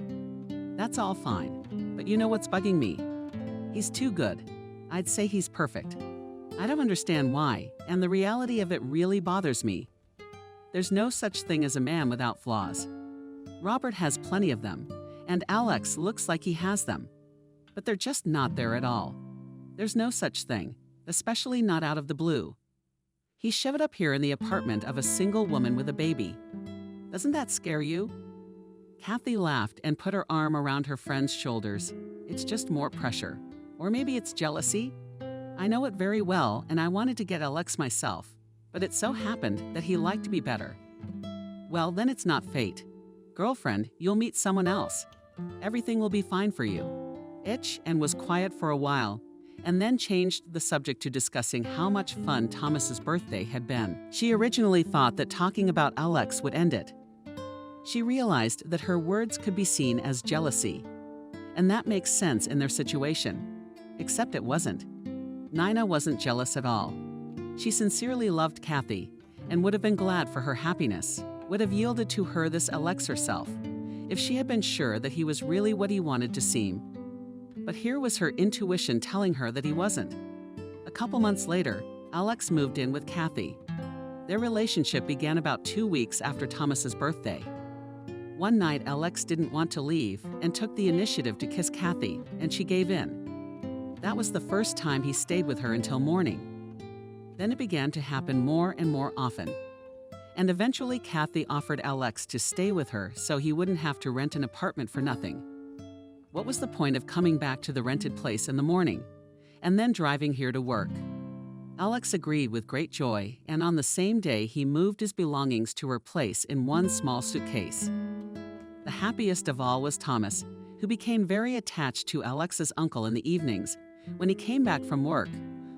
That's all fine, but you know what's bugging me? He's too good. I'd say he's perfect. I don't understand why, and the reality of it really bothers me. There's no such thing as a man without flaws. Robert has plenty of them, and Alex looks like he has them. But they're just not there at all. There's no such thing, especially not out of the blue. He showed up here in the apartment of a single woman with a baby. Doesn't that scare you? Kathy laughed and put her arm around her friend's shoulders. It's just more pressure. Or maybe it's jealousy? I know it very well, and I wanted to get Alex myself, but it so happened that he liked me better. Well, then it's not fate. Girlfriend, you'll meet someone else. Everything will be fine for you. Itch and was quiet for a while, and then changed the subject to discussing how much fun Thomas's birthday had been. She originally thought that talking about Alex would end it. She realized that her words could be seen as jealousy, and that makes sense in their situation. Except it wasn't. Nina wasn't jealous at all. She sincerely loved Kathy and would have been glad for her happiness, would have yielded to her this Alex herself, if she had been sure that he was really what he wanted to seem. But here was her intuition telling her that he wasn't. A couple months later, Alex moved in with Kathy. Their relationship began about 2 weeks after Thomas's birthday. One night, Alex didn't want to leave and took the initiative to kiss Kathy, and she gave in. That was the first time he stayed with her until morning. Then it began to happen more and more often. And eventually, Kathy offered Alex to stay with her so he wouldn't have to rent an apartment for nothing. What was the point of coming back to the rented place in the morning and then driving here to work? Alex agreed with great joy, and on the same day, he moved his belongings to her place in one small suitcase. The happiest of all was Thomas, who became very attached to Alex's uncle in the evenings. When he came back from work,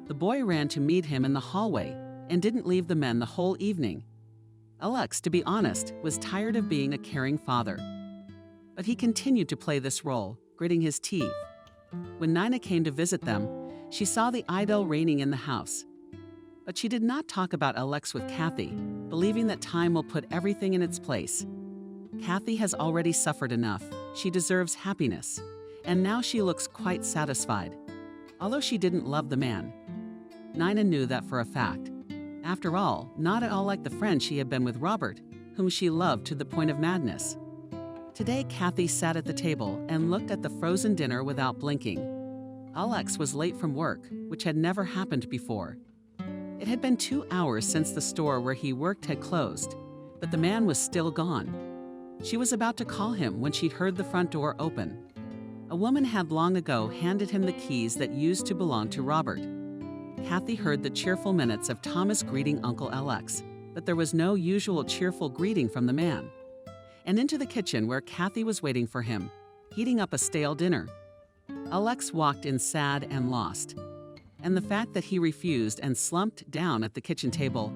the boy ran to meet him in the hallway and didn't leave the men the whole evening. Alex, to be honest, was tired of being a caring father. But he continued to play this role, gritting his teeth. When Nina came to visit them, she saw the idyll reigning in the house. But she did not talk about Alex with Kathy, believing that time will put everything in its place. Kathy has already suffered enough. She deserves happiness. And now she looks quite satisfied. Although she didn't love the man. Nina knew that for a fact. After all, not at all like the friend she had been with Robert, whom she loved to the point of madness. Today, Kathy sat at the table and looked at the frozen dinner without blinking. Alex was late from work, which had never happened before. It had been 2 hours since the store where he worked had closed, but the man was still gone. She was about to call him when she heard the front door open. A woman had long ago handed him the keys that used to belong to Robert. Kathy heard the cheerful minutes of Thomas greeting Uncle Alex, but there was no usual cheerful greeting from the man. And into the kitchen where Kathy was waiting for him, heating up a stale dinner. Alex walked in sad and lost. And the fact that he refused and slumped down at the kitchen table,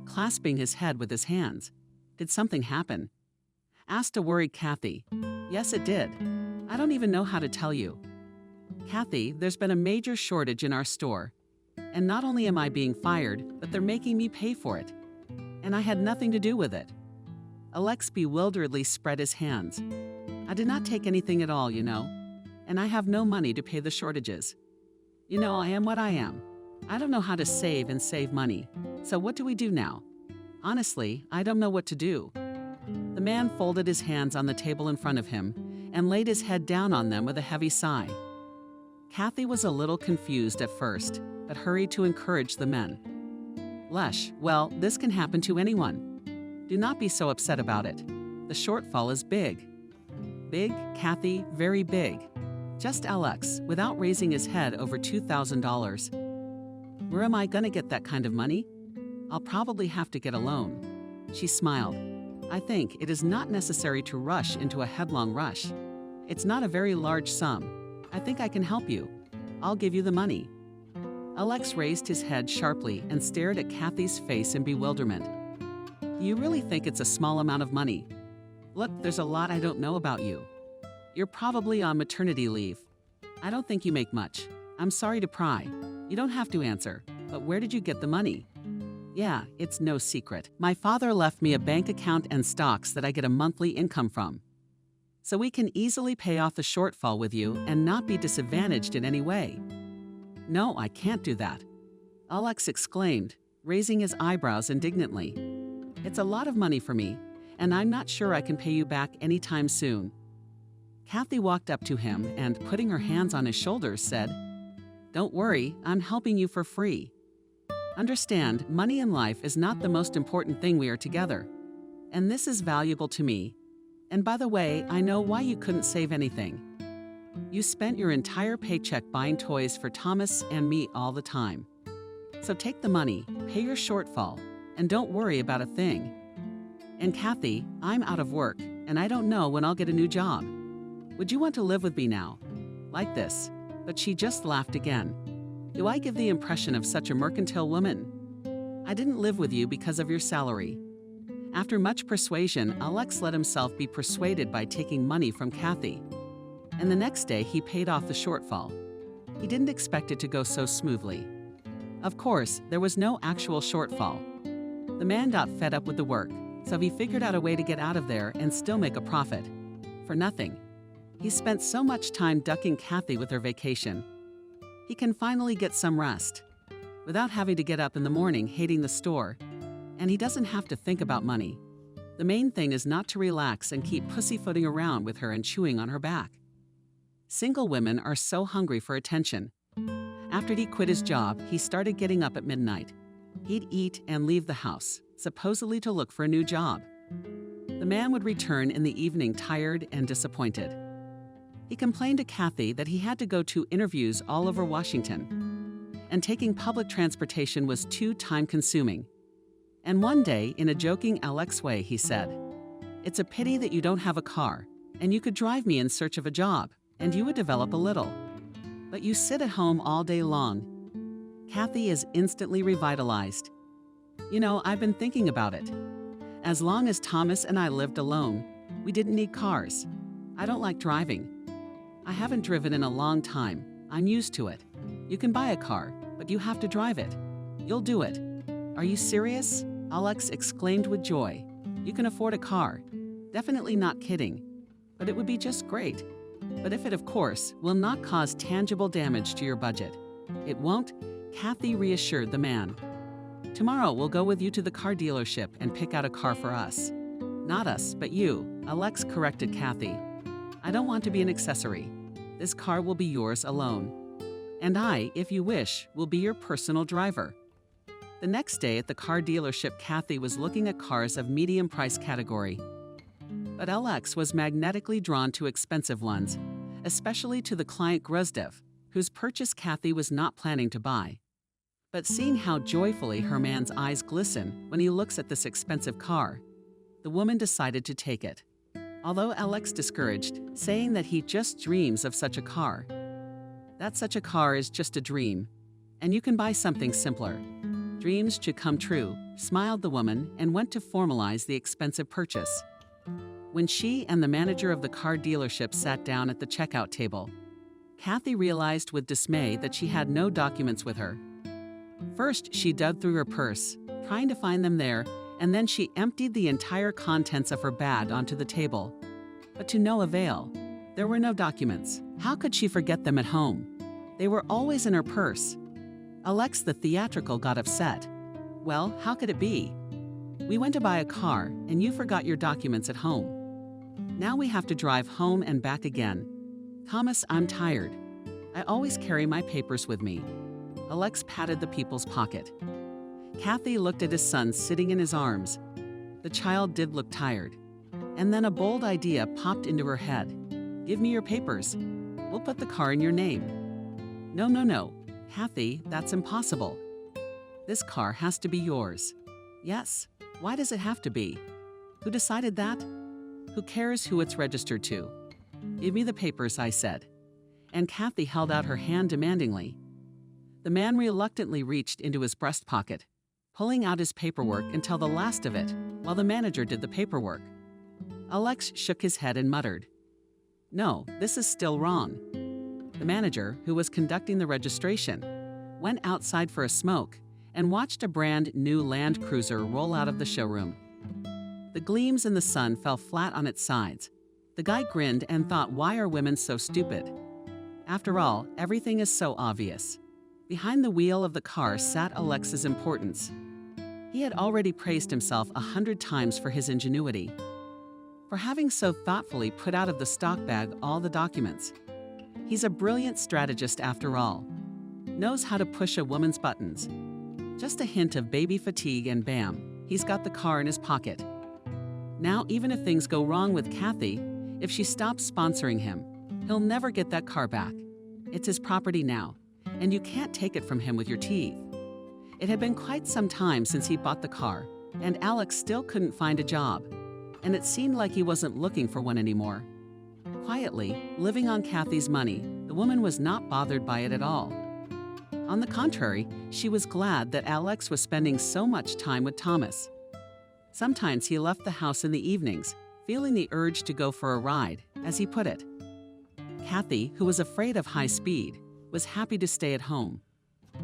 clasping his head with his hands. Did something happen? Asked a worried Kathy. Yes, it did. I don't even know how to tell you. Kathy, there's been a major shortage in our store. And not only am I being fired, but they're making me pay for it. And I had nothing to do with it. Alex bewilderedly spread his hands. I did not take anything at all, you know. And I have no money to pay the shortages. You know, I am what I am. I don't know how to save and save money. So what do we do now? Honestly, I don't know what to do. The man folded his hands on the table in front of him and laid his head down on them with a heavy sigh. Kathy was a little confused at first, but hurried to encourage the men. Lesh, well, this can happen to anyone. Do not be so upset about it. The shortfall is big. Big, Kathy, very big. Just Alex, without raising his head, over $2,000. Where am I going to get that kind of money? I'll probably have to get a loan. She smiled. I think it is not necessary to rush into a headlong rush. It's not a very large sum. I think I can help you. I'll give you the money. Alex raised his head sharply and stared at Kathy's face in bewilderment. Do you really think it's a small amount of money? Look, there's a lot I don't know about you. You're probably on maternity leave. I don't think you make much. I'm sorry to pry. You don't have to answer, but where did you get the money? Yeah, it's no secret. My father left me a bank account and stocks that I get a monthly income from. So we can easily pay off the shortfall with you and not be disadvantaged in any way. No, I can't do that. Alex exclaimed, raising his eyebrows indignantly. It's a lot of money for me, and I'm not sure I can pay you back anytime soon. Kathy walked up to him and, putting her hands on his shoulders, said, "Don't worry, I'm helping you for free. Understand, money in life is not the most important thing we are together. And this is valuable to me. And by the way, I know why you couldn't save anything. You spent your entire paycheck buying toys for Thomas and me all the time. So take the money, pay your shortfall, and don't worry about a thing. And Kathy, I'm out of work, and I don't know when I'll get a new job. Would you want to live with me now? Like this?" But she just laughed again. "Do I give the impression of such a mercantile woman? I didn't live with you because of your salary." After much persuasion, Alex let himself be persuaded by taking money from Kathy. And the next day, he paid off the shortfall. He didn't expect it to go so smoothly. Of course, there was no actual shortfall. The man got fed up with the work, so he figured out a way to get out of there and still make a profit. For nothing. He spent so much time ducking Kathy with her vacation. He can finally get some rest, without having to get up in the morning hating the store. And he doesn't have to think about money. The main thing is not to relax and keep pussyfooting around with her and chewing on her back. Single women are so hungry for attention. After he quit his job, he started getting up at midnight. He'd eat and leave the house, supposedly to look for a new job. The man would return in the evening tired and disappointed. He complained to Kathy that he had to go to interviews all over Washington, and taking public transportation was too time-consuming. And one day, in a joking Alex way, he said, "It's a pity that you don't have a car, and you could drive me in search of a job, and you would develop a little. But you sit at home all day long." Kathy is instantly revitalized. "You know, I've been thinking about it. As long as Thomas and I lived alone, we didn't need cars. I don't like driving. I haven't driven in a long time. I'm used to it. You can buy a car, but you have to drive it. You'll do it." "Are you serious?" Alex exclaimed with joy. "You can afford a car. Definitely not kidding. But it would be just great. But if it, of course, will not cause tangible damage to your budget." "It won't," Kathy reassured the man. "Tomorrow we'll go with you to the car dealership and pick out a car for us." "Not us, but you," Alex corrected Kathy. "I don't want to be an accessory. This car will be yours alone. And I, if you wish, will be your personal driver." The next day at the car dealership, Kathy was looking at cars of medium price category. But Alex was magnetically drawn to expensive ones, especially to the client Grozdev, whose purchase Kathy was not planning to buy. But seeing how joyfully her man's eyes glisten when he looks at this expensive car, the woman decided to take it. Although Alex discouraged, saying that he just dreams of such a car. That such a car is just a dream, and you can buy something simpler. Dreams should come true, smiled the woman, and went to formalize the expensive purchase. When she and the manager of the car dealership sat down at the checkout table, Kathy realized with dismay that she had no documents with her. First, she dug through her purse, trying to find them there, and then she emptied the entire contents of her bag onto the table. But to no avail. There were no documents. How could she forget them at home? They were always in her purse. Alex the theatrical got upset. "Well, how could it be? We went to buy a car, and you forgot your documents at home. Now we have to drive home and back again. Thomas, I'm tired. I always carry my papers with me." Alex patted the people's pocket. Kathy looked at his son sitting in his arms. The child did look tired. And then a bold idea popped into her head. "Give me your papers. We'll put the car in your name." No. Kathy, that's impossible. This car has to be yours." "Yes. Why does it have to be? Who decided that? Who cares who it's registered to? Give me the papers," I said. And Kathy held out her hand demandingly. The man reluctantly reached into his breast pocket, pulling out his paperwork until the last of it, while the manager did the paperwork. Alex shook his head and muttered, "No, this is still wrong." The manager, who was conducting the registration, went outside for a smoke and watched a brand new Land Cruiser roll out of the showroom. The gleams in the sun fell flat on its sides. The guy grinned and thought, why are women so stupid? After all, everything is so obvious. Behind the wheel of the car sat Alex's importance. He had already praised himself 100 times for his ingenuity. for having so thoughtfully put out of the stock bag all the documents. He's a brilliant strategist after all. Knows how to push a woman's buttons. Just a hint of baby fatigue and bam, he's got the car in his pocket. Now, even if things go wrong with Kathy, if she stops sponsoring him, he'll never get that car back. It's his property now, and you can't take it from him with your teeth. It had been quite some time since he bought the car, and Alex still couldn't find a job, and it seemed like he wasn't looking for one anymore. Quietly, living on Kathy's money, the woman was not bothered by it at all. On the contrary, she was glad that Alex was spending so much time with Thomas. Sometimes he left the house in the evenings, feeling the urge to go for a ride, as he put it. Kathy, who was afraid of high speed, was happy to stay at home.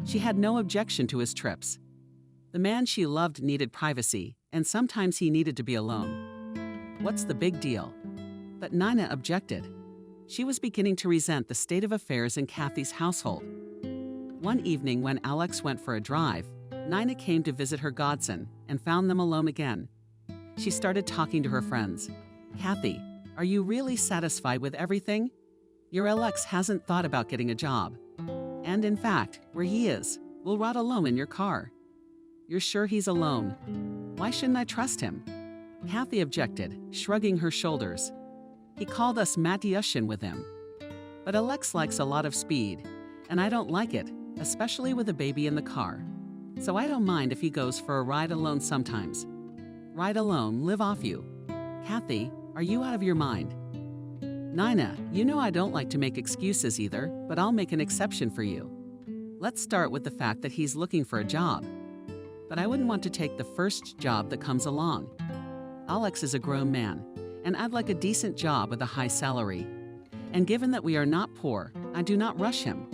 She had no objection to his trips. The man she loved needed privacy, and sometimes he needed to be alone. What's the big deal? But Nina objected. She was beginning to resent the state of affairs in Kathy's household. One evening when Alex went for a drive, Nina came to visit her godson and found them alone again. She started talking to her friends. "Kathy, are you really satisfied with everything? Your Alex hasn't thought about getting a job. And in fact, where he is, will rot alone in your car. You're sure he's alone? Why shouldn't I trust him?" Kathy objected, shrugging her shoulders. "He called us Matyushin with him. But Alex likes a lot of speed, and I don't like it, especially with a baby in the car. So I don't mind if he goes for a ride alone sometimes. Ride alone, live off you. Kathy, are you out of your mind?" "Nina, you know I don't like to make excuses either, but I'll make an exception for you. Let's start with the fact that he's looking for a job. But I wouldn't want to take the first job that comes along. Alex is a grown man, and I'd like a decent job with a high salary. And given that we are not poor, I do not rush him.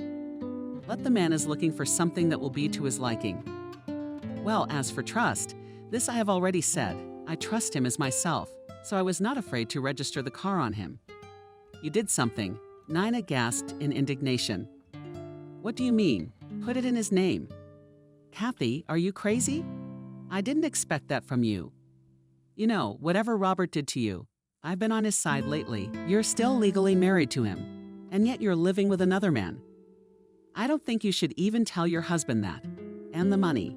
Let the man is looking for something that will be to his liking. Well, as for trust, this I have already said. I trust him as myself, so I was not afraid to register the car on him." "You did something," Nina gasped in indignation. "What do you mean? Put it in his name." "Kathy, are you crazy? I didn't expect that from you. You know, whatever Robert did to you, I've been on his side lately. You're still legally married to him, and yet you're living with another man. I don't think you should even tell your husband that. And the money.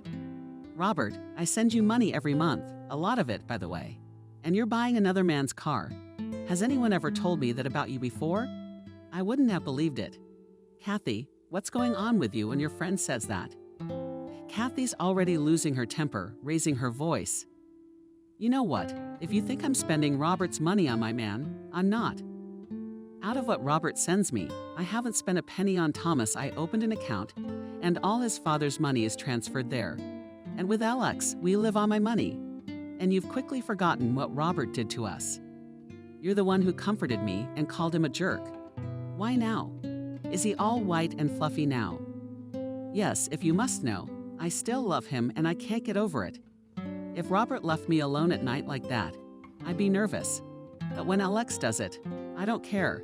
Robert, I send you money every month, a lot of it, by the way. And you're buying another man's car. Has anyone ever told me that about you before? I wouldn't have believed it. Kathy, what's going on with you when your friend says that?" Kathy's already losing her temper, raising her voice. "You know what? If you think I'm spending Robert's money on my man, I'm not. Out of what Robert sends me, I haven't spent a penny on Thomas. I opened an account, and all his father's money is transferred there. And with Alex, we live on my money. And you've quickly forgotten what Robert did to us. You're the one who comforted me and called him a jerk. Why now? Is he all white and fluffy now? Yes, if you must know, I still love him and I can't get over it. If Robert left me alone at night like that, I'd be nervous. But when Alex does it, I don't care.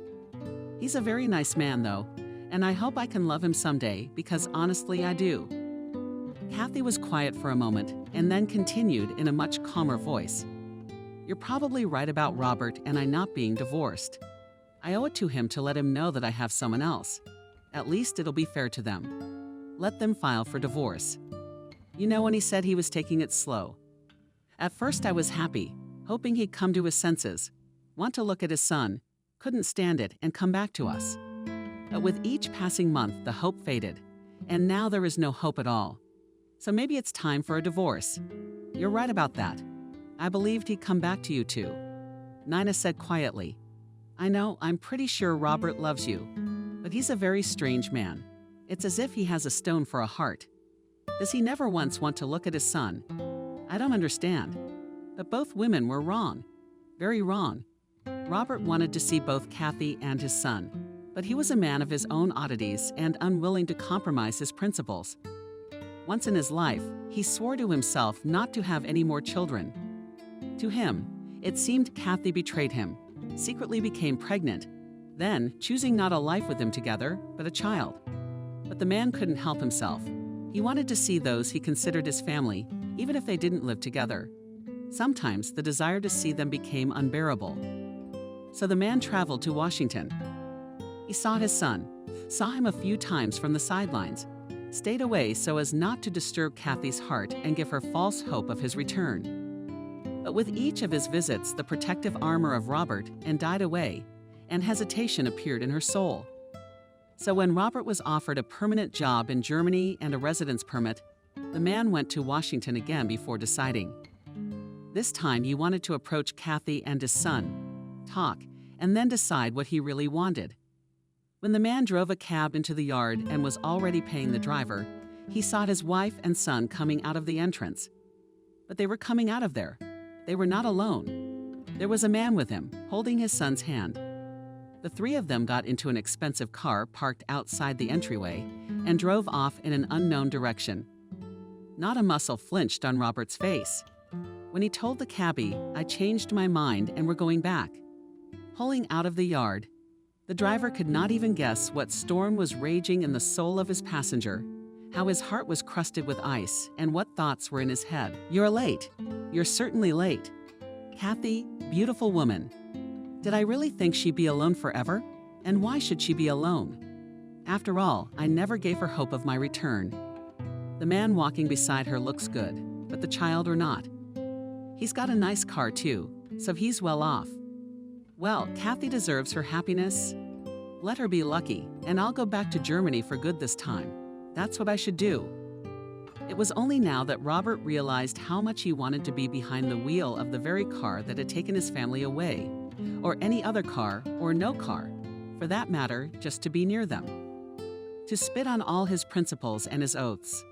He's a very nice man, though, and I hope I can love him someday because honestly, I do." Kathy was quiet for a moment and then continued in a much calmer voice. "You're probably right about Robert and I not being divorced. I owe it to him to let him know that I have someone else. At least it'll be fair to them. Let them file for divorce. You know when he said he was taking it slow? At first I was happy, hoping he'd come to his senses, want to look at his son, couldn't stand it and come back to us. But with each passing month, the hope faded, and now there is no hope at all. So maybe it's time for a divorce. You're right about that. I believed he'd come back to you too." Nina said quietly, "I know, I'm pretty sure Robert loves you, but he's a very strange man. It's as if he has a stone for a heart. Does he never once want to look at his son? I don't understand. But both women were wrong. Very wrong. Robert wanted to see both Kathy and his son, but he was a man of his own oddities and unwilling to compromise his principles. Once in his life, he swore to himself not to have any more children. To him, it seemed Kathy betrayed him, secretly became pregnant, then choosing not a life with him together, but a child. But the man couldn't help himself. He wanted to see those he considered his family, even if they didn't live together. Sometimes the desire to see them became unbearable. So the man traveled to Washington. He saw his son, saw him a few times from the sidelines, stayed away so as not to disturb Kathy's heart and give her false hope of his return. But with each of his visits, the protective armor of Robert died away, and hesitation appeared in her soul. So when Robert was offered a permanent job in Germany and a residence permit, the man went to Washington again before deciding. This time he wanted to approach Kathy and his son, talk, and then decide what he really wanted. When the man drove a cab into the yard and was already paying the driver, he saw his wife and son coming out of the entrance. But they were coming out of there. They were not alone. There was a man with him, holding his son's hand. The three of them got into an expensive car parked outside the entryway and drove off in an unknown direction. Not a muscle flinched on Robert's face. When he told the cabbie, "I changed my mind and we're going back." Pulling out of the yard, the driver could not even guess what storm was raging in the soul of his passenger, how his heart was crusted with ice, and what thoughts were in his head. "You're late. You're certainly late. Kathy, beautiful woman. Did I really think she'd be alone forever? And why should she be alone? After all, I never gave her hope of my return. The man walking beside her looks good, but the child or not. He's got a nice car too, so he's well off. Well, Kathy deserves her happiness. Let her be lucky, and I'll go back to Germany for good this time. That's what I should do." It was only now that Robert realized how much he wanted to be behind the wheel of the very car that had taken his family away, or any other car, or no car, for that matter, just to be near them. To spit on all his principles and his oaths.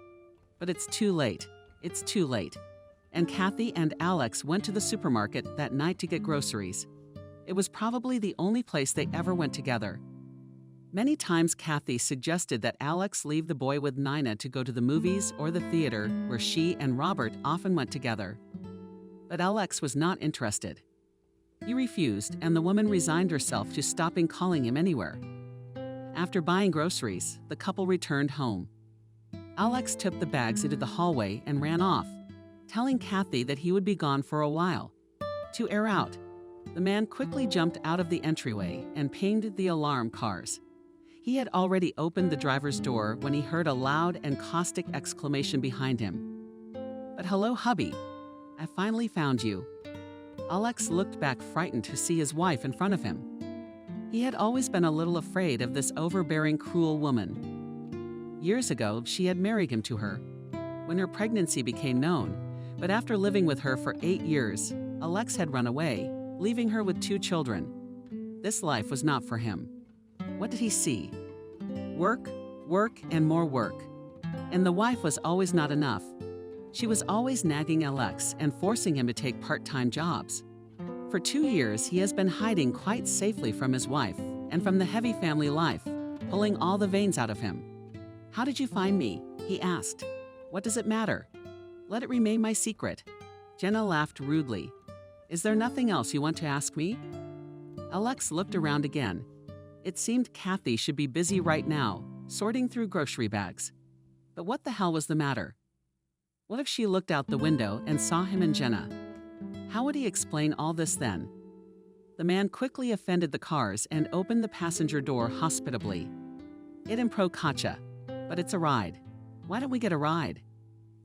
But it's too late. It's too late. And Kathy and Alex went to the supermarket that night to get groceries. It was probably the only place they ever went together. Many times Kathy suggested that Alex leave the boy with Nina to go to the movies or the theater where she and Robert often went together. But Alex was not interested. He refused, and the woman resigned herself to stopping calling him anywhere. After buying groceries, the couple returned home. Alex took the bags into the hallway and ran off, telling Kathy that he would be gone for a while, to air out. The man quickly jumped out of the entryway and pinged the alarm cars. He had already opened the driver's door when he heard a loud and caustic exclamation behind him. "But hello, hubby. I finally found you." Alex looked back frightened to see his wife in front of him. He had always been a little afraid of this overbearing, cruel woman. Years ago, she had married him to her, when her pregnancy became known, but after living with her for 8 years, Alex had run away, leaving her with 2 children. This life was not for him. What did he see? Work, work, and more work. And the wife was always not enough. She was always nagging Alex and forcing him to take part-time jobs. For 2 years, he has been hiding quite safely from his wife and from the heavy family life, pulling all the veins out of him. "How did you find me?" he asked. "What does it matter? Let it remain my secret." Jenna laughed rudely. "Is there nothing else you want to ask me?" Alex looked around again. It seemed Kathy should be busy right now, sorting through grocery bags. But what the hell was the matter? What if she looked out the window and saw him and Jenna? How would he explain all this then? The man quickly offended the cars and opened the passenger door hospitably. "Idem pro caccia, but it's a ride. Why don't we get a ride?"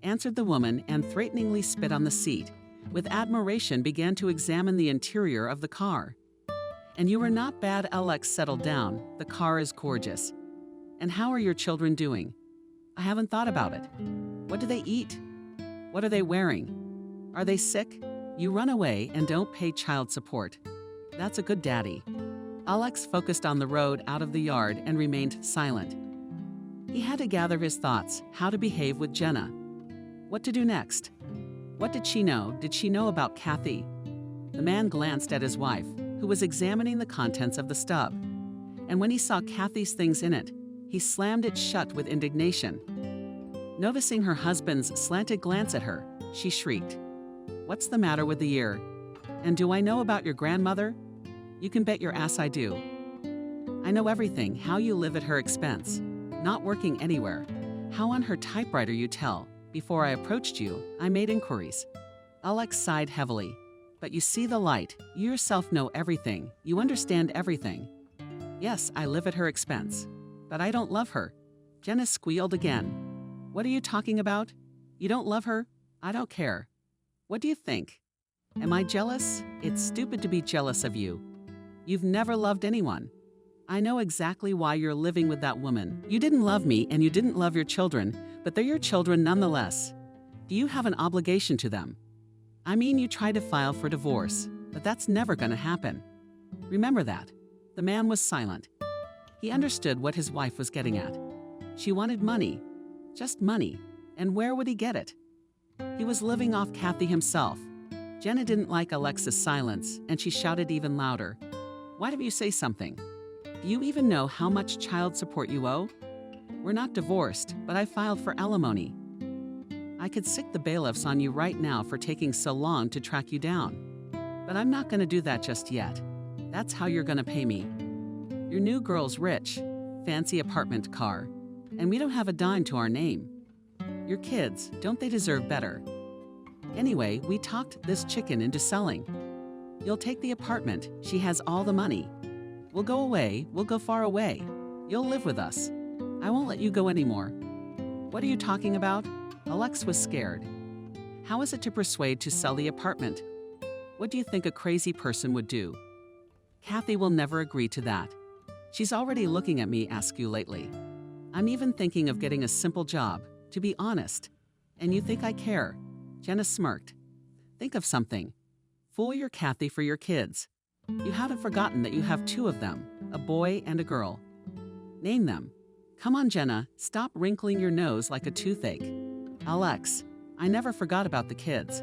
answered the woman and threateningly spit on the seat. With admiration began to examine the interior of the car. "And you are not bad," Alex settled down. "The car is gorgeous. And how are your children doing?" "I haven't thought about it. What do they eat? What are they wearing? Are they sick? You run away and don't pay child support. That's a good daddy." Alex focused on the road out of the yard and remained silent. He had to gather his thoughts, how to behave with Jenna. What to do next? What did she know? Did she know about Kathy? The man glanced at his wife, who was examining the contents of the stub. And when he saw Kathy's things in it, he slammed it shut with indignation. Noticing her husband's slanted glance at her, she shrieked, "What's the matter with the ear? And do I know about your grandmother? You can bet your ass I do. I know everything, how you live at her expense, not working anywhere, how on her typewriter you tell. Before I approached you, I made inquiries." Alex sighed heavily. But you see the light. You yourself know everything. You understand everything. Yes, I live at her expense. But I don't love her. Jenna squealed again. What are you talking about? You don't love her? I don't care. What do you think? Am I jealous? It's stupid to be jealous of you. You've never loved anyone. I know exactly why you're living with that woman. You didn't love me and you didn't love your children, but they're your children nonetheless. Do you have an obligation to them? I mean, you tried to file for divorce, but that's never going to happen. Remember that. The man was silent. He understood what his wife was getting at. She wanted money. Just money. And where would he get it? He was living off Kathy himself. Jenna didn't like Alexa's silence, and she shouted even louder. Why don't you say something? Do you even know how much child support you owe? We're not divorced, but I filed for alimony. I could sick the bailiffs on you right now for taking so long to track you down. But I'm not going to do that just yet. That's how you're going to pay me. Your new girl's rich, fancy apartment car, and we don't have a dime to our name. Your kids, don't they deserve better? Anyway, we talked this chicken into selling. You'll take the apartment. She has all the money. We'll go away. We'll go far away. You'll live with us. I won't let you go anymore. What are you talking about? Alex was scared. How is it to persuade to sell the apartment? What do you think a crazy person would do? Kathy will never agree to that. She's already looking at me askew lately. I'm even thinking of getting a simple job, to be honest. And you think I care? Jenna smirked. Think of something. Fool your Kathy for your kids. You haven't forgotten that you have two of them, a boy and a girl. Name them. Come on, Jenna, stop wrinkling your nose like a toothache. Alex, I never forgot about the kids.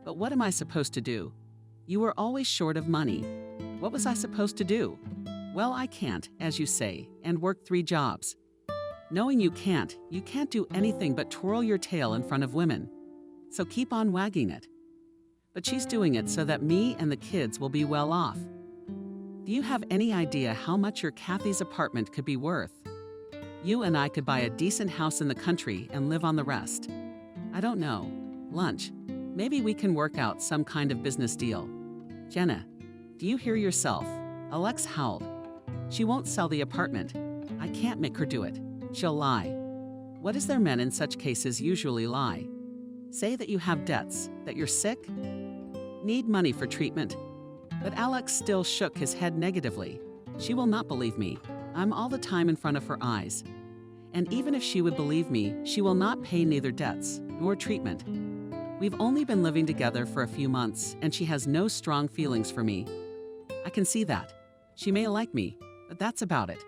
But what am I supposed to do? You were always short of money. What was I supposed to do? Well, I can't, as you say, and work 3 jobs. Knowing you can't do anything but twirl your tail in front of women. So keep on wagging it. But she's doing it so that me and the kids will be well off. Do you have any idea how much your Kathy's apartment could be worth? You and I could buy a decent house in the country and live on the rest. I don't know. Lunch. Maybe we can work out some kind of business deal. Jenna, do you hear yourself? Alex howled. She won't sell the apartment. I can't make her do it. She'll lie. What is there men in such cases usually lie? Say that you have debts, that you're sick, need money for treatment. But Alex still shook his head negatively. She will not believe me. I'm all the time in front of her eyes. And even if she would believe me, she will not pay neither debts nor treatment. We've only been living together for a few months, and she has no strong feelings for me. I can see that. She may like me, but that's about it.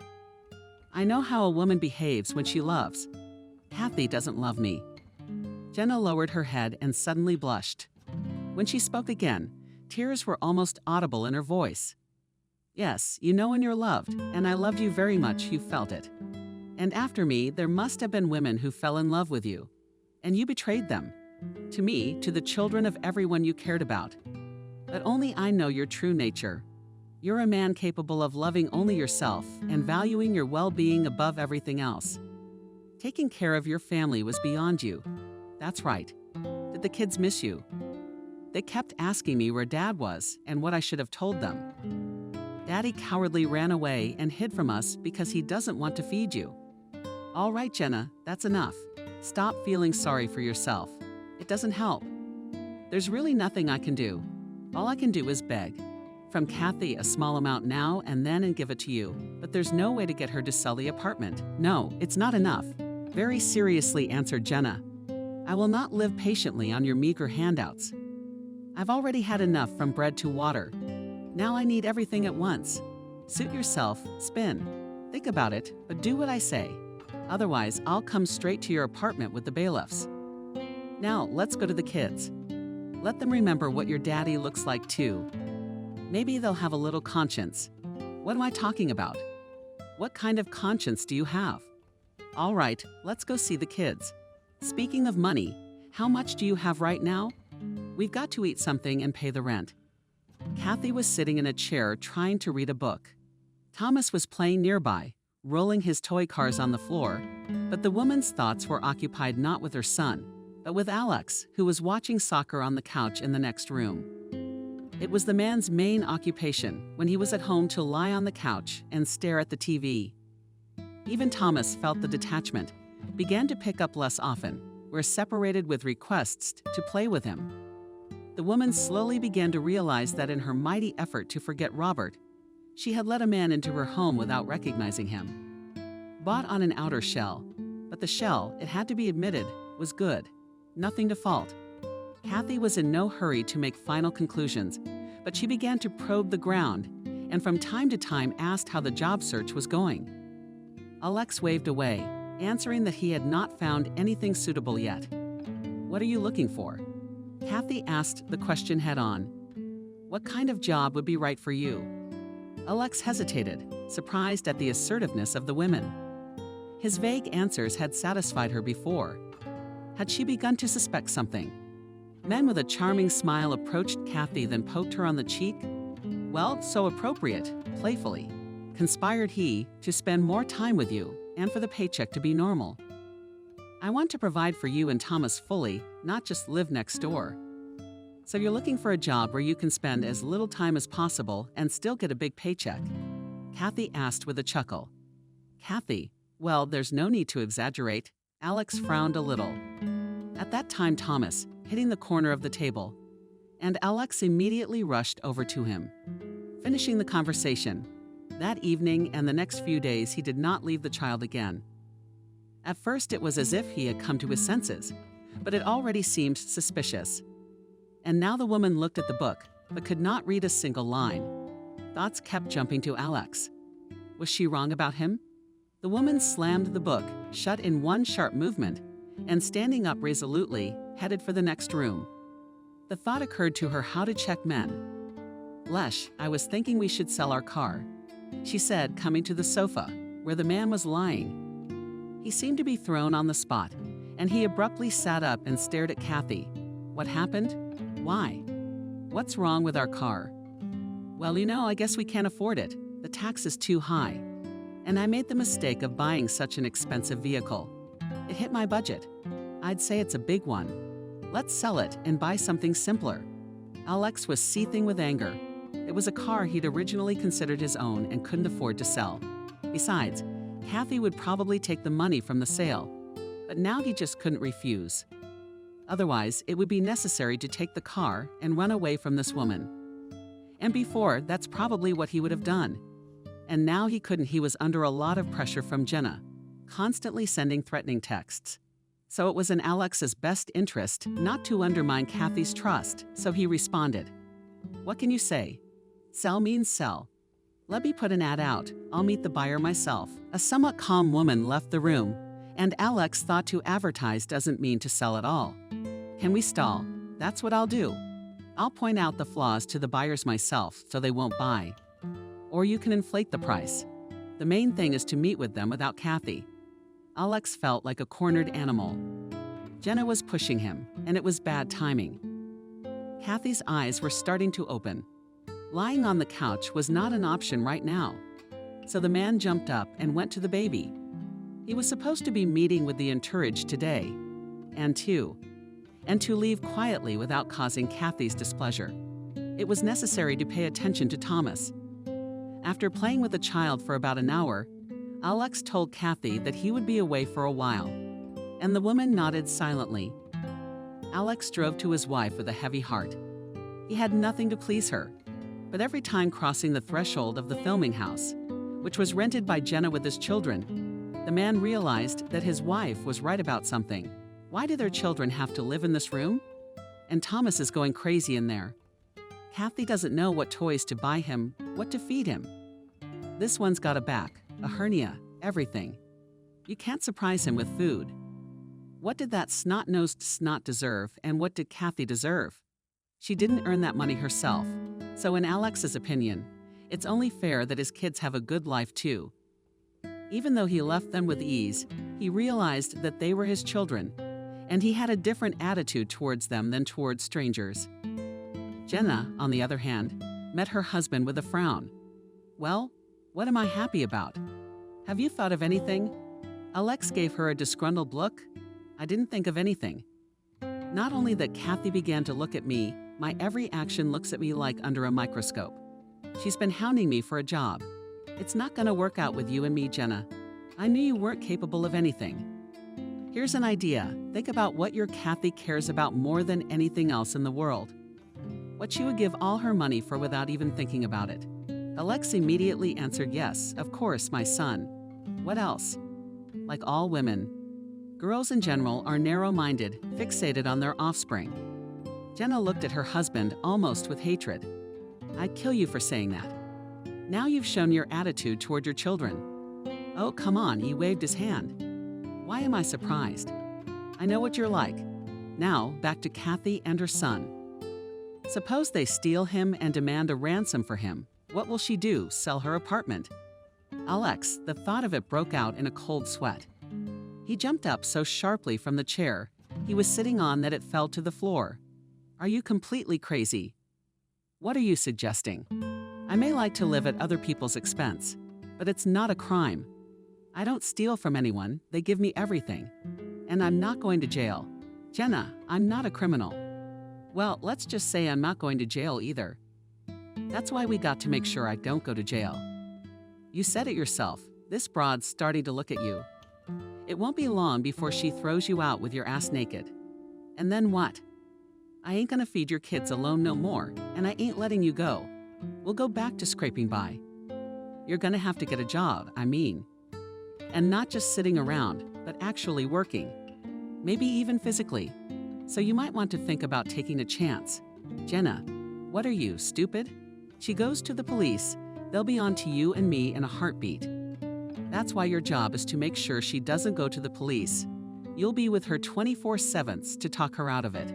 I know how a woman behaves when she loves. Kathy doesn't love me. Jenna lowered her head and suddenly blushed. When she spoke again, tears were almost audible in her voice. Yes, you know when you're loved, and I loved you very much, you felt it. And after me, there must have been women who fell in love with you. And you betrayed them. To me, to the children of everyone you cared about. But only I know your true nature. You're a man capable of loving only yourself and valuing your well-being above everything else. Taking care of your family was beyond you. That's right. Did the kids miss you? They kept asking me where Dad was and what I should have told them. Daddy cowardly ran away and hid from us because he doesn't want to feed you. All right, Jenna, that's enough. Stop feeling sorry for yourself. It doesn't help. There's really nothing I can do. All I can do is beg. From Kathy a small amount now and then and give it to you. But there's no way to get her to sell the apartment. No, it's not enough. Very seriously answered Jenna. I will not live patiently on your meager handouts. I've already had enough from bread to water. Now I need everything at once. Suit yourself, spin. Think about it, but do what I say. Otherwise, I'll come straight to your apartment with the bailiffs. Now, let's go to the kids. Let them remember what your daddy looks like too. Maybe they'll have a little conscience. What am I talking about? What kind of conscience do you have? All right, let's go see the kids. Speaking of money, how much do you have right now? We've got to eat something and pay the rent. Kathy was sitting in a chair trying to read a book. Thomas was playing nearby, rolling his toy cars on the floor, but the woman's thoughts were occupied not with her son, but with Alex, who was watching soccer on the couch in the next room. It was the man's main occupation when he was at home to lie on the couch and stare at the TV. Even Thomas felt the detachment, began to pick up less often, were separated with requests to play with him. The woman slowly began to realize that in her mighty effort to forget Robert, she had let a man into her home without recognizing him. Bought on an outer shell, but the shell, it had to be admitted, was good. Nothing to fault. Kathy was in no hurry to make final conclusions, but she began to probe the ground and from time to time asked how the job search was going. Alex waved away, answering that he had not found anything suitable yet. "What are you looking for?" Kathy asked the question head-on. "What kind of job would be right for you?" Alex hesitated, surprised at the assertiveness of the women. His vague answers had satisfied her before. Had she begun to suspect something? Men with a charming smile approached Kathy, then poked her on the cheek. "Well, so appropriate," playfully. "Conspired he to spend more time with you and for the paycheck to be normal. I want to provide for you and Thomas fully, not just live next door. So you're looking for a job where you can spend as little time as possible and still get a big paycheck?" Kathy asked with a chuckle. Kathy, well, there's no need to exaggerate. Alex frowned a little. At that time, Thomas, hitting the corner of the table, and Alex immediately rushed over to him. Finishing the conversation, that evening and the next few days he did not leave the child again. At first it was as if he had come to his senses, but it already seemed suspicious. And now the woman looked at the book, but could not read a single line. Thoughts kept jumping to Alex. Was she wrong about him? The woman slammed the book, shut in one sharp movement, and standing up resolutely, headed for the next room. The thought occurred to her how to check men. "Lesh, I was thinking we should sell our car," she said, coming to the sofa, where the man was lying. He seemed to be thrown on the spot, and he abruptly sat up and stared at Kathy. "What happened? Why? What's wrong with our car?" "Well, I guess we can't afford it. The tax is too high. And I made the mistake of buying such an expensive vehicle. It hit my budget. I'd say it's a big one. Let's sell it and buy something simpler." Alex was seething with anger. It was a car he'd originally considered his own and couldn't afford to sell. Besides, Kathy would probably take the money from the sale, but now he just couldn't refuse. Otherwise, it would be necessary to take the car and run away from this woman. And before, that's probably what he would have done. And now he couldn't. He was under a lot of pressure from Jenna, constantly sending threatening texts. So it was in Alex's best interest not to undermine Kathy's trust, so he responded. "What can you say? Sell means sell. Let me put an ad out. I'll meet the buyer myself." A somewhat calm woman left the room, and Alex thought to advertise doesn't mean to sell at all. "Can we stall? That's what I'll do. I'll point out the flaws to the buyers myself so they won't buy. Or you can inflate the price. The main thing is to meet with them without Kathy." Alex felt like a cornered animal. Jenna was pushing him, and it was bad timing. Kathy's eyes were starting to open. Lying on the couch was not an option right now. So the man jumped up and went to the baby. He was supposed to be meeting with the entourage today, and to leave quietly without causing Kathy's displeasure. It was necessary to pay attention to Thomas. After playing with the child for about an hour, Alex told Kathy that he would be away for a while, and the woman nodded silently. Alex drove to his wife with a heavy heart. He had nothing to please her, but every time crossing the threshold of the filming house, which was rented by Jenna with his children, the man realized that his wife was right about something. Why do their children have to live in this room? And Thomas is going crazy in there. Kathy doesn't know what toys to buy him, what to feed him. This one's got a back, a hernia, everything. You can't surprise him with food. What did that snot-nosed snot deserve, and what did Kathy deserve? She didn't earn that money herself, so in Alex's opinion, it's only fair that his kids have a good life too. Even though he left them with ease, he realized that they were his children, and he had a different attitude towards them than towards strangers. Jenna, on the other hand, met her husband with a frown. "Well, what am I happy about? Have you thought of anything?" Alex gave her a disgruntled look. "I didn't think of anything." Not only that Kathy began to look at me, my every action looks at me like under a microscope. She's been hounding me for a job. It's not gonna work out with you and me, Jenna. I knew you weren't capable of anything. Here's an idea. Think about what your Kathy cares about more than anything else in the world. What she would give all her money for without even thinking about it. Alex immediately answered yes, of course, my son. What else? Like all women, girls in general are narrow-minded, fixated on their offspring. Jenna looked at her husband almost with hatred. I'd kill you for saying that. Now you've shown your attitude toward your children. Oh, come on, he waved his hand. Why am I surprised? I know what you're like. Now, back to Kathy and her son. Suppose they steal him and demand a ransom for him. What will she do, sell her apartment? Alex, the thought of it broke out in a cold sweat. He jumped up so sharply from the chair he was sitting on that it fell to the floor. Are you completely crazy? What are you suggesting? I may like to live at other people's expense, but it's not a crime. I don't steal from anyone, they give me everything. And I'm not going to jail. Jenna, I'm not a criminal. Well, let's just say I'm not going to jail either. That's why we got to make sure I don't go to jail. You said it yourself, this broad's starting to look at you. It won't be long before she throws you out with your ass naked. And then what? I ain't gonna feed your kids alone no more, and I ain't letting you go. We'll go back to scraping by. You're gonna have to get a job, I mean. And not just sitting around, but actually working. Maybe even physically. So you might want to think about taking a chance. Jenna, what are you, stupid? She goes to the police, they'll be on to you and me in a heartbeat. That's why your job is to make sure she doesn't go to the police. You'll be with her 24/7 to talk her out of it.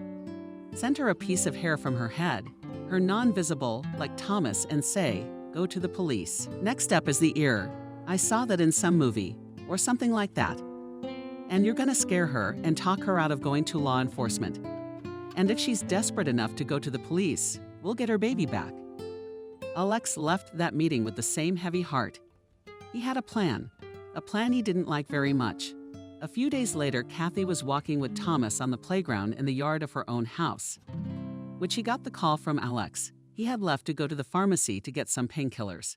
Send her a piece of hair from her head, her non-visible, like Thomas, and say, go to the police. Next up is the ear. I saw that in some movie, or something like that. And you're gonna scare her and talk her out of going to law enforcement. And if she's desperate enough to go to the police, we'll get her baby back. Alex left that meeting with the same heavy heart. He had a plan he didn't like very much. A few days later, Kathy was walking with Thomas on the playground in the yard of her own house. When she got the call from Alex, he had left to go to the pharmacy to get some painkillers.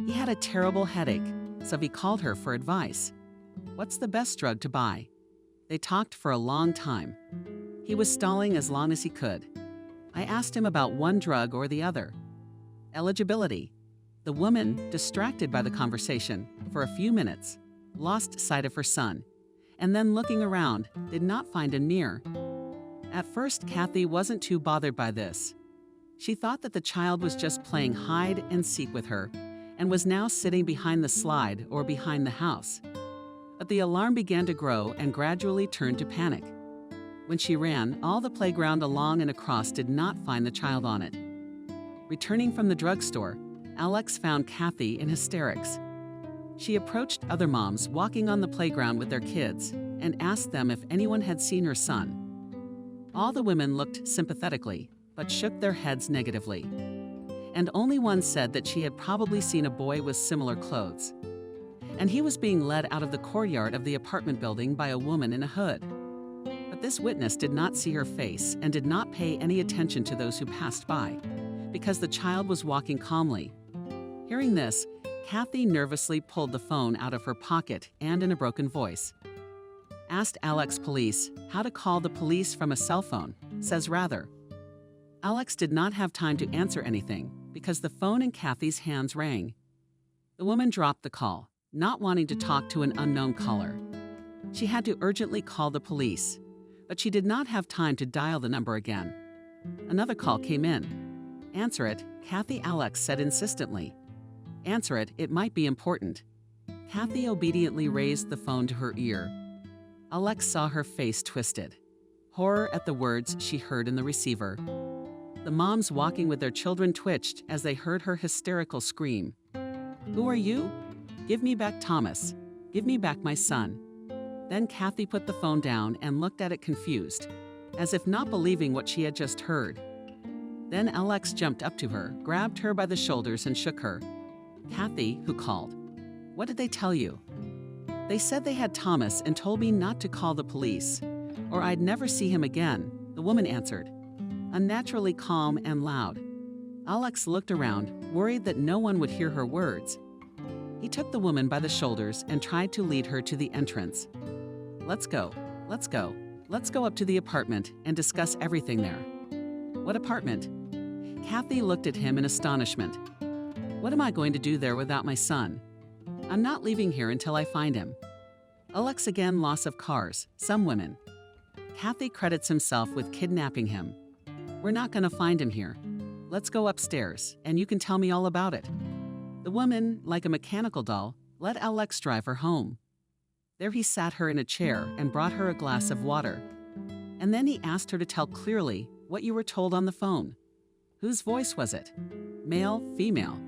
He had a terrible headache, so he called her for advice. What's the best drug to buy? They talked for a long time. He was stalling as long as he could. I asked him about one drug or the other. Eligibility. The woman, distracted by the conversation for a few minutes, lost sight of her son, and then looking around, did not find him near. At first, Kathy wasn't too bothered by this. She thought that the child was just playing hide and seek with her, and was now sitting behind the slide or behind the house. But the alarm began to grow and gradually turned to panic. When she ran, all the playground along and across did not find the child on it. Returning from the drugstore, Alex found Kathy in hysterics. She approached other moms walking on the playground with their kids and asked them if anyone had seen her son. All the women looked sympathetically, but shook their heads negatively. And only one said that she had probably seen a boy with similar clothes. And he was being led out of the courtyard of the apartment building by a woman in a hood. But this witness did not see her face and did not pay any attention to those who passed by, because the child was walking calmly. Hearing this, Kathy nervously pulled the phone out of her pocket and in a broken voice asked Alex police how to call the police from a cell phone, says rather. Alex did not have time to answer anything because the phone in Kathy's hands rang. The woman dropped the call, not wanting to talk to an unknown caller. She had to urgently call the police, but she did not have time to dial the number again. Another call came in. Answer it, Kathy, Alex said insistently. Answer it, it might be important. Kathy obediently raised the phone to her ear. Alex saw her face twisted. Horror at the words she heard in the receiver. The moms walking with their children twitched as they heard her hysterical scream. Who are you? Give me back Thomas. Give me back my son. Then Kathy put the phone down and looked at it confused, as if not believing what she had just heard. Then Alex jumped up to her, grabbed her by the shoulders and shook her. Kathy, who called. What did they tell you? They said they had Thomas and told me not to call the police. or I'd never see him again, the woman answered, unnaturally calm and loud. Alex looked around, worried that no one would hear her words. He took the woman by the shoulders and tried to lead her to the entrance. Let's go, let's go. Let's go up to the apartment and discuss everything there. What apartment? Kathy looked at him in astonishment. What am I going to do there without my son? I'm not leaving here until I find him. Alex again, loss of cars, some women. Kathy credits himself with kidnapping him. We're not going to find him here. Let's go upstairs, and you can tell me all about it. The woman, like a mechanical doll, let Alex drive her home. There he sat her in a chair and brought her a glass of water. And then he asked her to tell clearly what you were told on the phone. Whose voice was it? Male, female?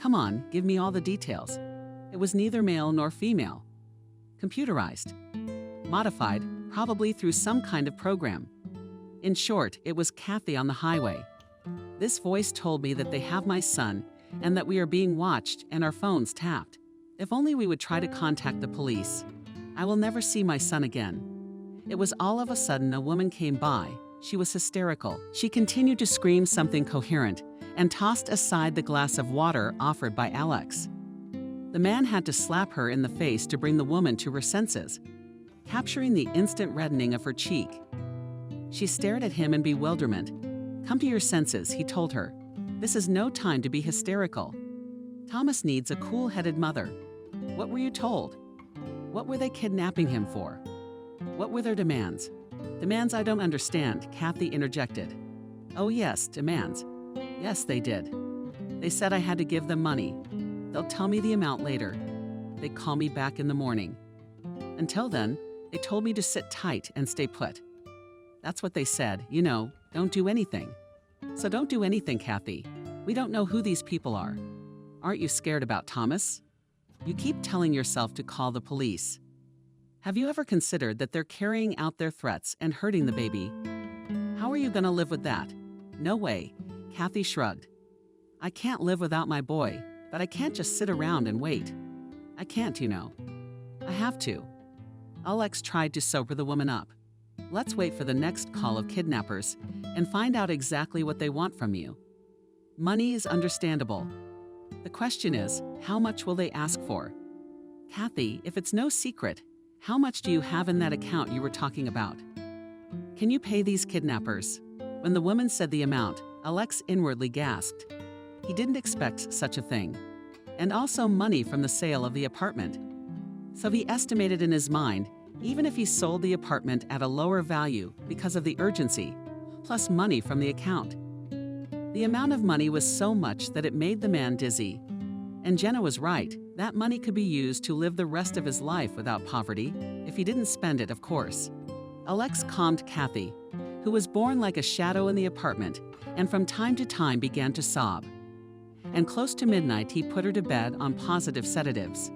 Come on, give me all the details. It was neither male nor female. Computerized. Modified, probably through some kind of program. In short, it was Kathy on the highway. This voice told me that they have my son and that we are being watched and our phones tapped. If only we would try to contact the police. I will never see my son again. It was all of a sudden a woman came by. She was hysterical. She continued to scream something coherent and tossed aside the glass of water offered by Alex. The man had to slap her in the face to bring the woman to her senses, capturing the instant reddening of her cheek. She stared at him in bewilderment. Come to your senses, he told her. This is no time to be hysterical. Thomas needs a cool-headed mother. What were you told? What were they kidnapping him for? What were their demands? Demands I don't understand, Kathy interjected. Oh yes, demands. Yes, they did. They said I had to give them money. They'll tell me the amount later. They call me back in the morning. Until then, they told me to sit tight and stay put. That's what they said, you know, don't do anything. So don't do anything, Kathy. We don't know who these people are. Aren't you scared about Thomas? You keep telling yourself to call the police. Have you ever considered that they're carrying out their threats and hurting the baby? How are you going to live with that? No way, Kathy shrugged. I can't live without my boy, but I can't just sit around and wait. I can't, you know. I have to. Alex tried to sober the woman up. Let's wait for the next call of kidnappers and find out exactly what they want from you. Money is understandable. The question is, how much will they ask for? Kathy, if it's no secret, how much do you have in that account you were talking about? Can you pay these kidnappers? When the woman said the amount, Alex inwardly gasped. He didn't expect such a thing. And also money from the sale of the apartment. So he estimated in his mind, even if he sold the apartment at a lower value because of the urgency, plus money from the account. The amount of money was so much that it made the man dizzy. And Jenna was right, that money could be used to live the rest of his life without poverty, if he didn't spend it, of course. Alex calmed Kathy, who was born like a shadow in the apartment, and from time to time began to sob. And close to midnight, he put her to bed on positive sedatives.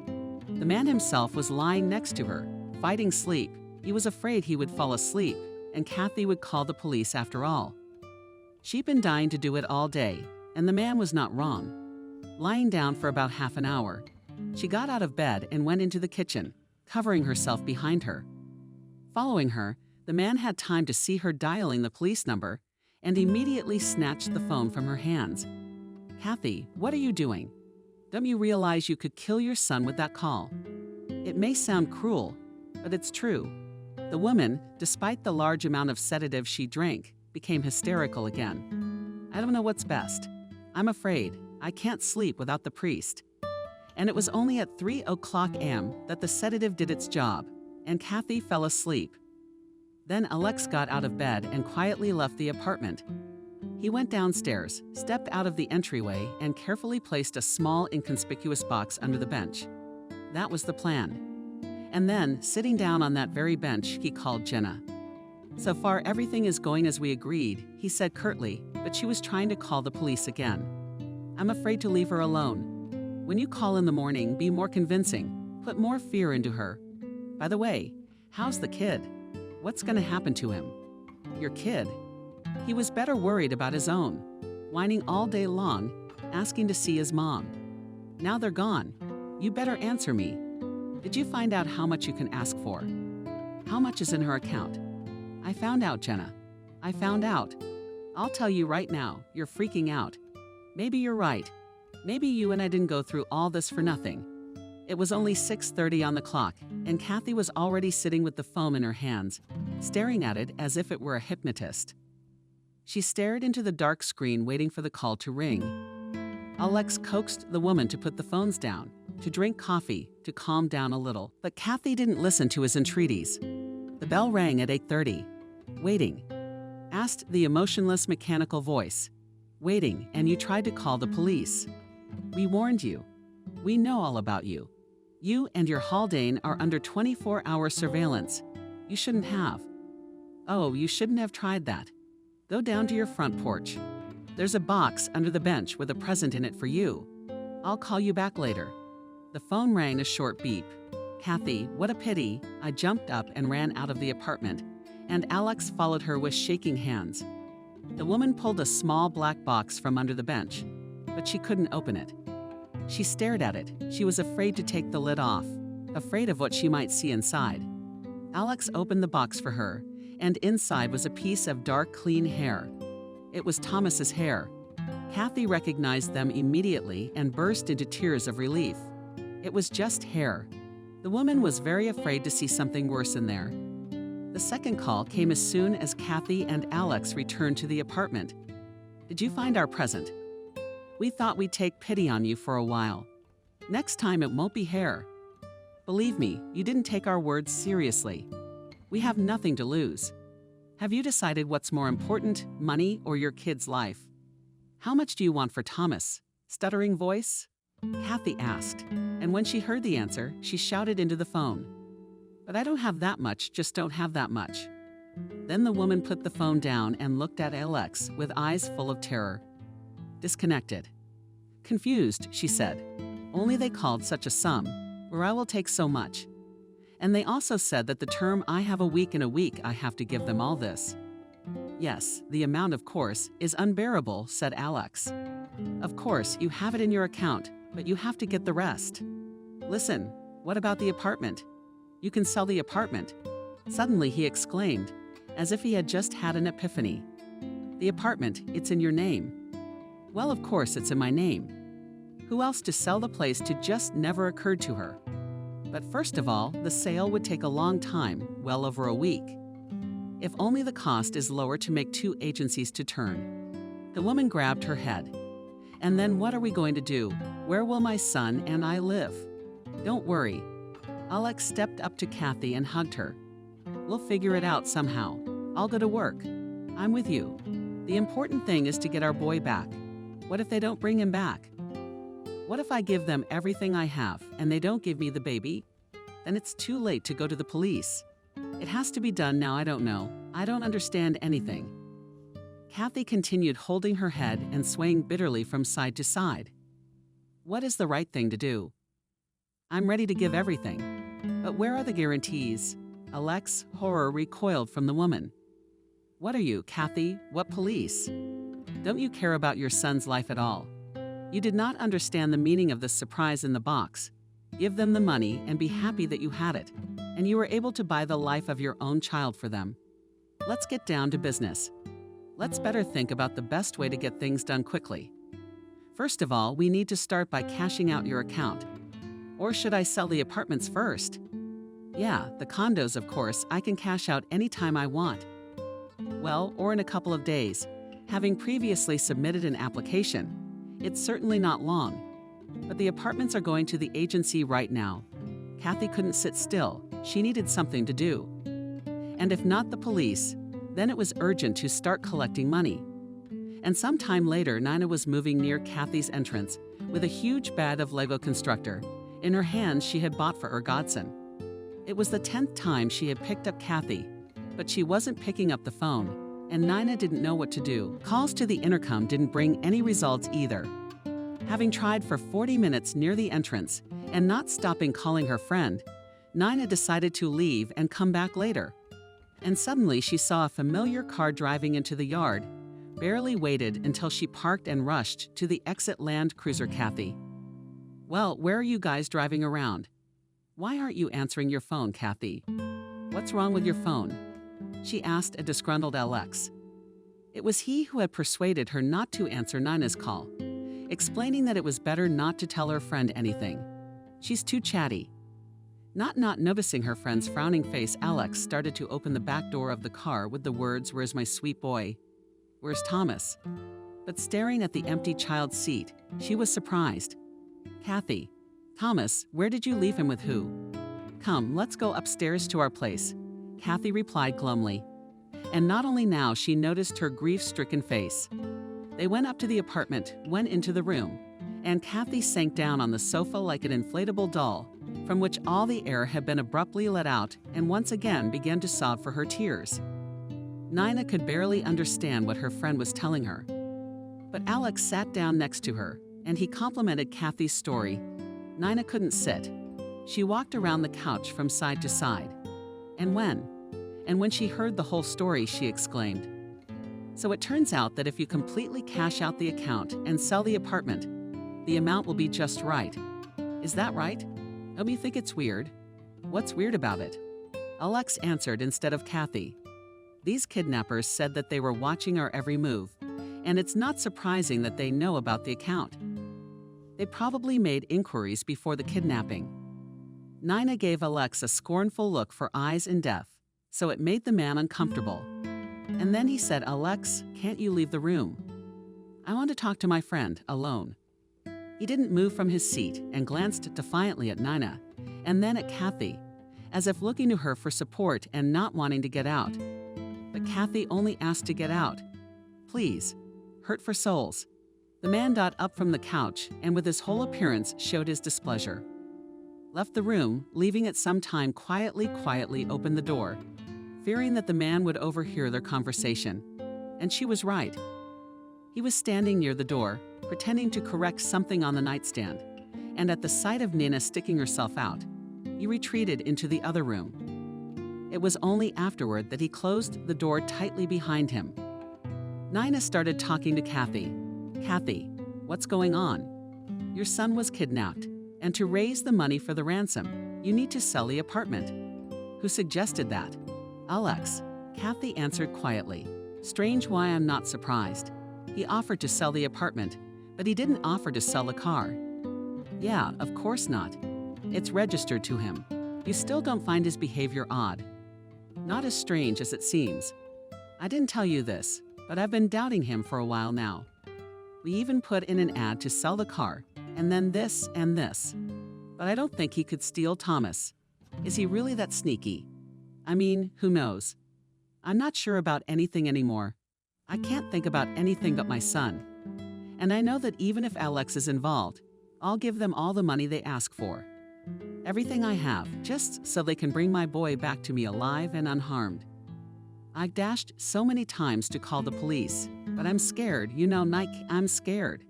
The man himself was lying next to her, fighting sleep. He was afraid he would fall asleep, and Kathy would call the police after all. She'd been dying to do it all day, and the man was not wrong. Lying down for about half an hour, she got out of bed and went into the kitchen, covering herself behind her. Following her, the man had time to see her dialing the police number and immediately snatched the phone from her hands. Kathy, what are you doing? Don't you realize you could kill your son with that call? It may sound cruel, but it's true. The woman, despite the large amount of sedative she drank, became hysterical again. I don't know what's best. I'm afraid. I can't sleep without the priest. And it was only at 3:00 a.m. that the sedative did its job, and Kathy fell asleep. Then Alex got out of bed and quietly left the apartment. He went downstairs, stepped out of the entryway, and carefully placed a small, inconspicuous box under the bench. That was the plan. And then, sitting down on that very bench, he called Jenna. So far, everything is going as we agreed, he said curtly, but she was trying to call the police again. I'm afraid to leave her alone. When you call in the morning, be more convincing. Put more fear into her. By the way, how's the kid? What's going to happen to him? Your kid? He was better worried about his own, whining all day long, asking to see his mom. Now they're gone. You better answer me. Did you find out how much you can ask for? How much is in her account? I found out, Jenna. I found out. I'll tell you right now, you're freaking out. Maybe you're right. Maybe you and I didn't go through all this for nothing. It was only 6:30 on the clock, and Kathy was already sitting with the phone in her hands, staring at it as if it were a hypnotist. She stared into the dark screen, waiting for the call to ring. Alex coaxed the woman to put the phones down, to drink coffee, to calm down a little, but Kathy didn't listen to his entreaties. The bell rang at 8:30. Waiting, asked the emotionless mechanical voice. Waiting, and you tried to call the police. We warned you. We know all about you. You and your Haldane are under 24-hour surveillance. You shouldn't have. Oh, you shouldn't have tried that. Go down to your front porch. There's a box under the bench with a present in it for you. I'll call you back later. The phone rang a short beep. Kathy, what a pity. I jumped up and ran out of the apartment, and Alex followed her with shaking hands. The woman pulled a small black box from under the bench, but she couldn't open it. She stared at it. She was afraid to take the lid off, afraid of what she might see inside. Alex opened the box for her, and inside was a piece of dark, clean hair. It was Thomas's hair. Kathy recognized them immediately and burst into tears of relief. It was just hair. The woman was very afraid to see something worse in there. The second call came as soon as Kathy and Alex returned to the apartment. Did you find our present? We thought we'd take pity on you for a while. Next time it won't be hair. Believe me, you didn't take our words seriously. We have nothing to lose. Have you decided what's more important, money or your kid's life? How much do you want for Thomas? Stuttering voice? Kathy asked, and when she heard the answer, she shouted into the phone. But I don't have that much, just don't have that much. Then the woman put the phone down and looked at Alex with eyes full of terror. Disconnected. Confused, she said. Only they called such a sum, where I will take so much. And they also said that the term I have a week in a week I have to give them all this. Yes, the amount, of course, is unbearable, said Alex. Of course, you have it in your account, but you have to get the rest. Listen, what about the apartment? You can sell the apartment. Suddenly he exclaimed, as if he had just had an epiphany. The apartment, it's in your name. Well, of course it's in my name. Who else to sell the place to just never occurred to her. But first of all, the sale would take a long time, well over a week. If only the cost is lower to make 2 agencies to turn. The woman grabbed her head. And then what are we going to do? Where will my son and I live? Don't worry. Alex stepped up to Kathy and hugged her. We'll figure it out somehow. I'll go to work. I'm with you. The important thing is to get our boy back. What if they don't bring him back? What if I give them everything I have and they don't give me the baby? Then it's too late to go to the police. It has to be done now. I don't know. I don't understand anything. Kathy continued holding her head and swaying bitterly from side to side. What is the right thing to do? I'm ready to give everything. But where are the guarantees? Alex, horror, recoiled from the woman. What are you, Kathy? What police? Don't you care about your son's life at all? You did not understand the meaning of the surprise in the box. Give them the money and be happy that you had it, and you were able to buy the life of your own child for them. Let's get down to business. Let's better think about the best way to get things done quickly. First of all, we need to start by cashing out your account. Or should I sell the apartments first? Yeah, the condos, of course, I can cash out anytime I want. Well, or in a couple of days. Having previously submitted an application, it's certainly not long. But the apartments are going to the agency right now. Kathy couldn't sit still. She needed something to do. And if not the police, then it was urgent to start collecting money. And sometime later, Nina was moving near Kathy's entrance with a huge bag of Lego constructor in her hands she had bought for her godson. It was the 10th time she had picked up Kathy, but she wasn't picking up the phone. And Nina didn't know what to do. Calls to the intercom didn't bring any results either. Having tried for 40 minutes near the entrance and not stopping calling her friend, Nina decided to leave and come back later. And suddenly she saw a familiar car driving into the yard, barely waited until she parked and rushed to the exit Land Cruiser. Kathy. Well, where are you guys driving around? Why aren't you answering your phone, Kathy? What's wrong with your phone? she asked a disgruntled Alex. It was he who had persuaded her not to answer Nina's call, explaining that it was better not to tell her friend anything. She's too chatty. Not noticing her friend's frowning face, Alex started to open the back door of the car with the words, "Where's my sweet boy? Where's Thomas?" But staring at the empty child's seat, she was surprised. "Kathy, Thomas, where did you leave him with who?" "Come, let's go upstairs to our place," Kathy replied glumly. And not only now she noticed her grief-stricken face. They went up to the apartment, went into the room, and Kathy sank down on the sofa like an inflatable doll, from which all the air had been abruptly let out, and once again began to sob for her tears. Nina could barely understand what her friend was telling her. But Alex sat down next to her, and he complimented Kathy's story. Nina couldn't sit. She walked around the couch from side to side. And when she heard the whole story, she exclaimed, "So it turns out that if you completely cash out the account and sell the apartment, the amount will be just right. Is that right? Don't you think it's weird?" "What's weird about it?" Alex answered instead of Kathy. "These kidnappers said that they were watching our every move, and it's not surprising that they know about the account. They probably made inquiries before the kidnapping." Nina gave Alex a scornful look for eyes in death, so it made the man uncomfortable. And then he said, "Alex, can't you leave the room? I want to talk to my friend, alone." He didn't move from his seat and glanced defiantly at Nina, and then at Kathy, as if looking to her for support and not wanting to get out. But Kathy only asked to get out. "Please, hurt for souls." The man got up from the couch and with his whole appearance showed his displeasure. Left the room, leaving it some time quietly opened the door, fearing that the man would overhear their conversation. And she was right. He was standing near the door, pretending to correct something on the nightstand, and at the sight of Nina sticking herself out, he retreated into the other room. It was only afterward that he closed the door tightly behind him. Nina started talking to Kathy. "Kathy, what's going on? Your son was kidnapped, and to raise the money for the ransom, you need to sell the apartment." "Who suggested that?" "Alex," Kathy answered quietly. "Strange why I'm not surprised. He offered to sell the apartment, but he didn't offer to sell a car." "Yeah, of course not. It's registered to him. You still don't find his behavior odd?" "Not as strange as it seems. I didn't tell you this, but I've been doubting him for a while now. We even put in an ad to sell the car, and then this and this. But I don't think he could steal Thomas. Is he really that sneaky? I mean, who knows? I'm not sure about anything anymore. I can't think about anything but my son. And I know that even if Alex is involved, I'll give them all the money they ask for. Everything I have, just so they can bring my boy back to me alive and unharmed. I dashed so many times to call the police, but I'm scared, Nike, I'm scared."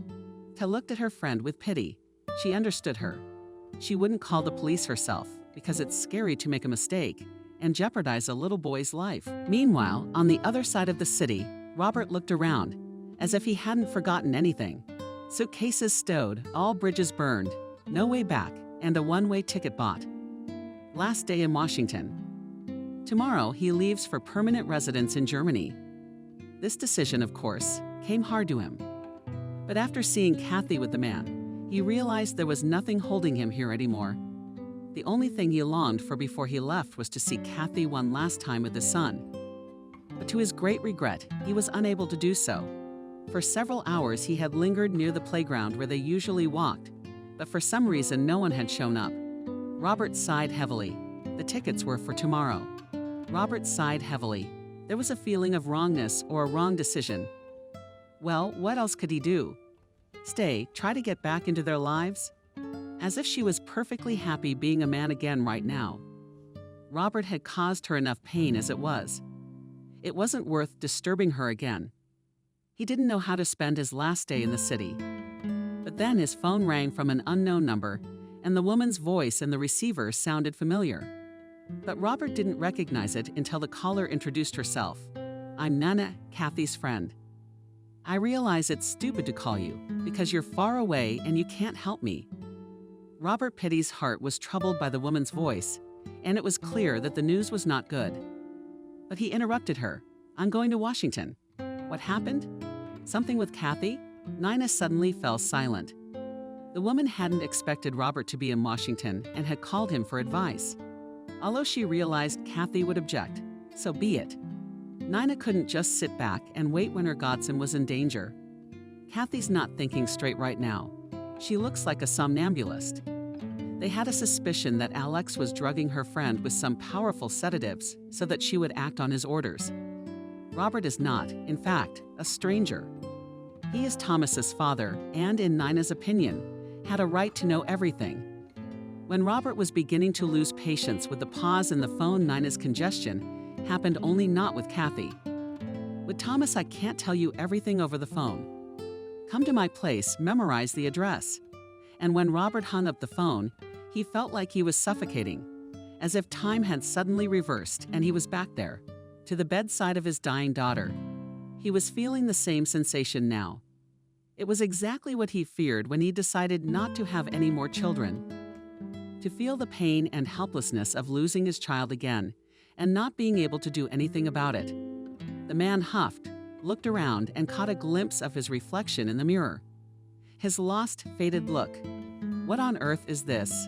Ta looked at her friend with pity. She understood her. She wouldn't call the police herself because it's scary to make a mistake and jeopardize a little boy's life. Meanwhile, on the other side of the city, Robert looked around, as if he hadn't forgotten anything. Suitcases stowed, all bridges burned, no way back, and a one-way ticket bought. Last day in Washington. Tomorrow, he leaves for permanent residence in Germany. This decision, of course, came hard to him. But after seeing Kathy with the man, he realized there was nothing holding him here anymore. The only thing he longed for before he left was to see Kathy one last time with his son. But to his great regret, he was unable to do so. For several hours, he had lingered near the playground where they usually walked, but for some reason, no one had shown up. Robert sighed heavily. The tickets were for tomorrow. Robert sighed heavily. There was a feeling of wrongness or a wrong decision. Well, what else could he do? Stay, try to get back into their lives? As if she was perfectly happy being a man again right now. Robert had caused her enough pain as it was. It wasn't worth disturbing her again. He didn't know how to spend his last day in the city. But then his phone rang from an unknown number, and the woman's voice in the receiver sounded familiar. But Robert didn't recognize it until the caller introduced herself. "I'm Nana, Kathy's friend. I realize it's stupid to call you, because you're far away and you can't help me." Robert Pitty's heart was troubled by the woman's voice, and it was clear that the news was not good. But he interrupted her. "I'm going to Washington." "What happened? Something with Kathy?" Nina suddenly fell silent. The woman hadn't expected Robert to be in Washington and had called him for advice. Although she realized Kathy would object, so be it. Nina couldn't just sit back and wait when her godson was in danger. Kathy's not thinking straight right now. She looks like a somnambulist. They had a suspicion that Alex was drugging her friend with some powerful sedatives so that she would act on his orders. Robert is not, in fact, a stranger. He is Thomas's father and, in Nina's opinion, had a right to know everything. When Robert was beginning to lose patience with the pause in the phone, Nina's congestion happened only not with Kathy. "With Thomas, I can't tell you everything over the phone. Come to my place, memorize the address." And when Robert hung up the phone, he felt like he was suffocating, as if time had suddenly reversed and he was back there, to the bedside of his dying daughter. He was feeling the same sensation now. It was exactly what he feared when he decided not to have any more children. To feel the pain and helplessness of losing his child again and not being able to do anything about it. The man huffed, looked around, and caught a glimpse of his reflection in the mirror. His lost, faded look. What on earth is this?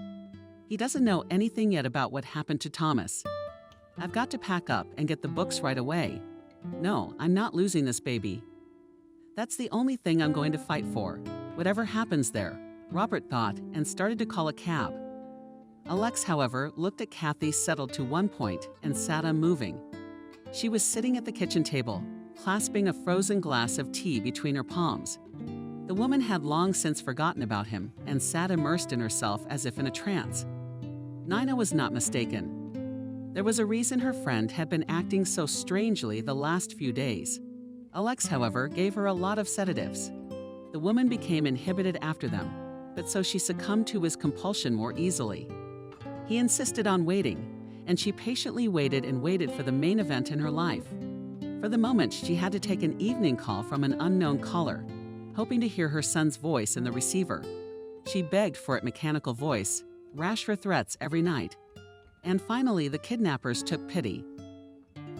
He doesn't know anything yet about what happened to Thomas. "I've got to pack up and get the books right away. No, I'm not losing this baby. That's the only thing I'm going to fight for, whatever happens there," Robert thought, and started to call a cab. Alex, however, looked at Kathy, settled to one point, and sat unmoving. She was sitting at the kitchen table, clasping a frozen glass of tea between her palms. The woman had long since forgotten about him and sat immersed in herself as if in a trance. Nina was not mistaken. There was a reason her friend had been acting so strangely the last few days. Alex, however, gave her a lot of sedatives. The woman became inhibited after them, but so she succumbed to his compulsion more easily. He insisted on waiting, and she patiently waited and waited for the main event in her life. For the moment, she had to take an evening call from an unknown caller, hoping to hear her son's voice in the receiver. She begged for it, mechanical voice, rash for threats every night. And finally, the kidnappers took pity.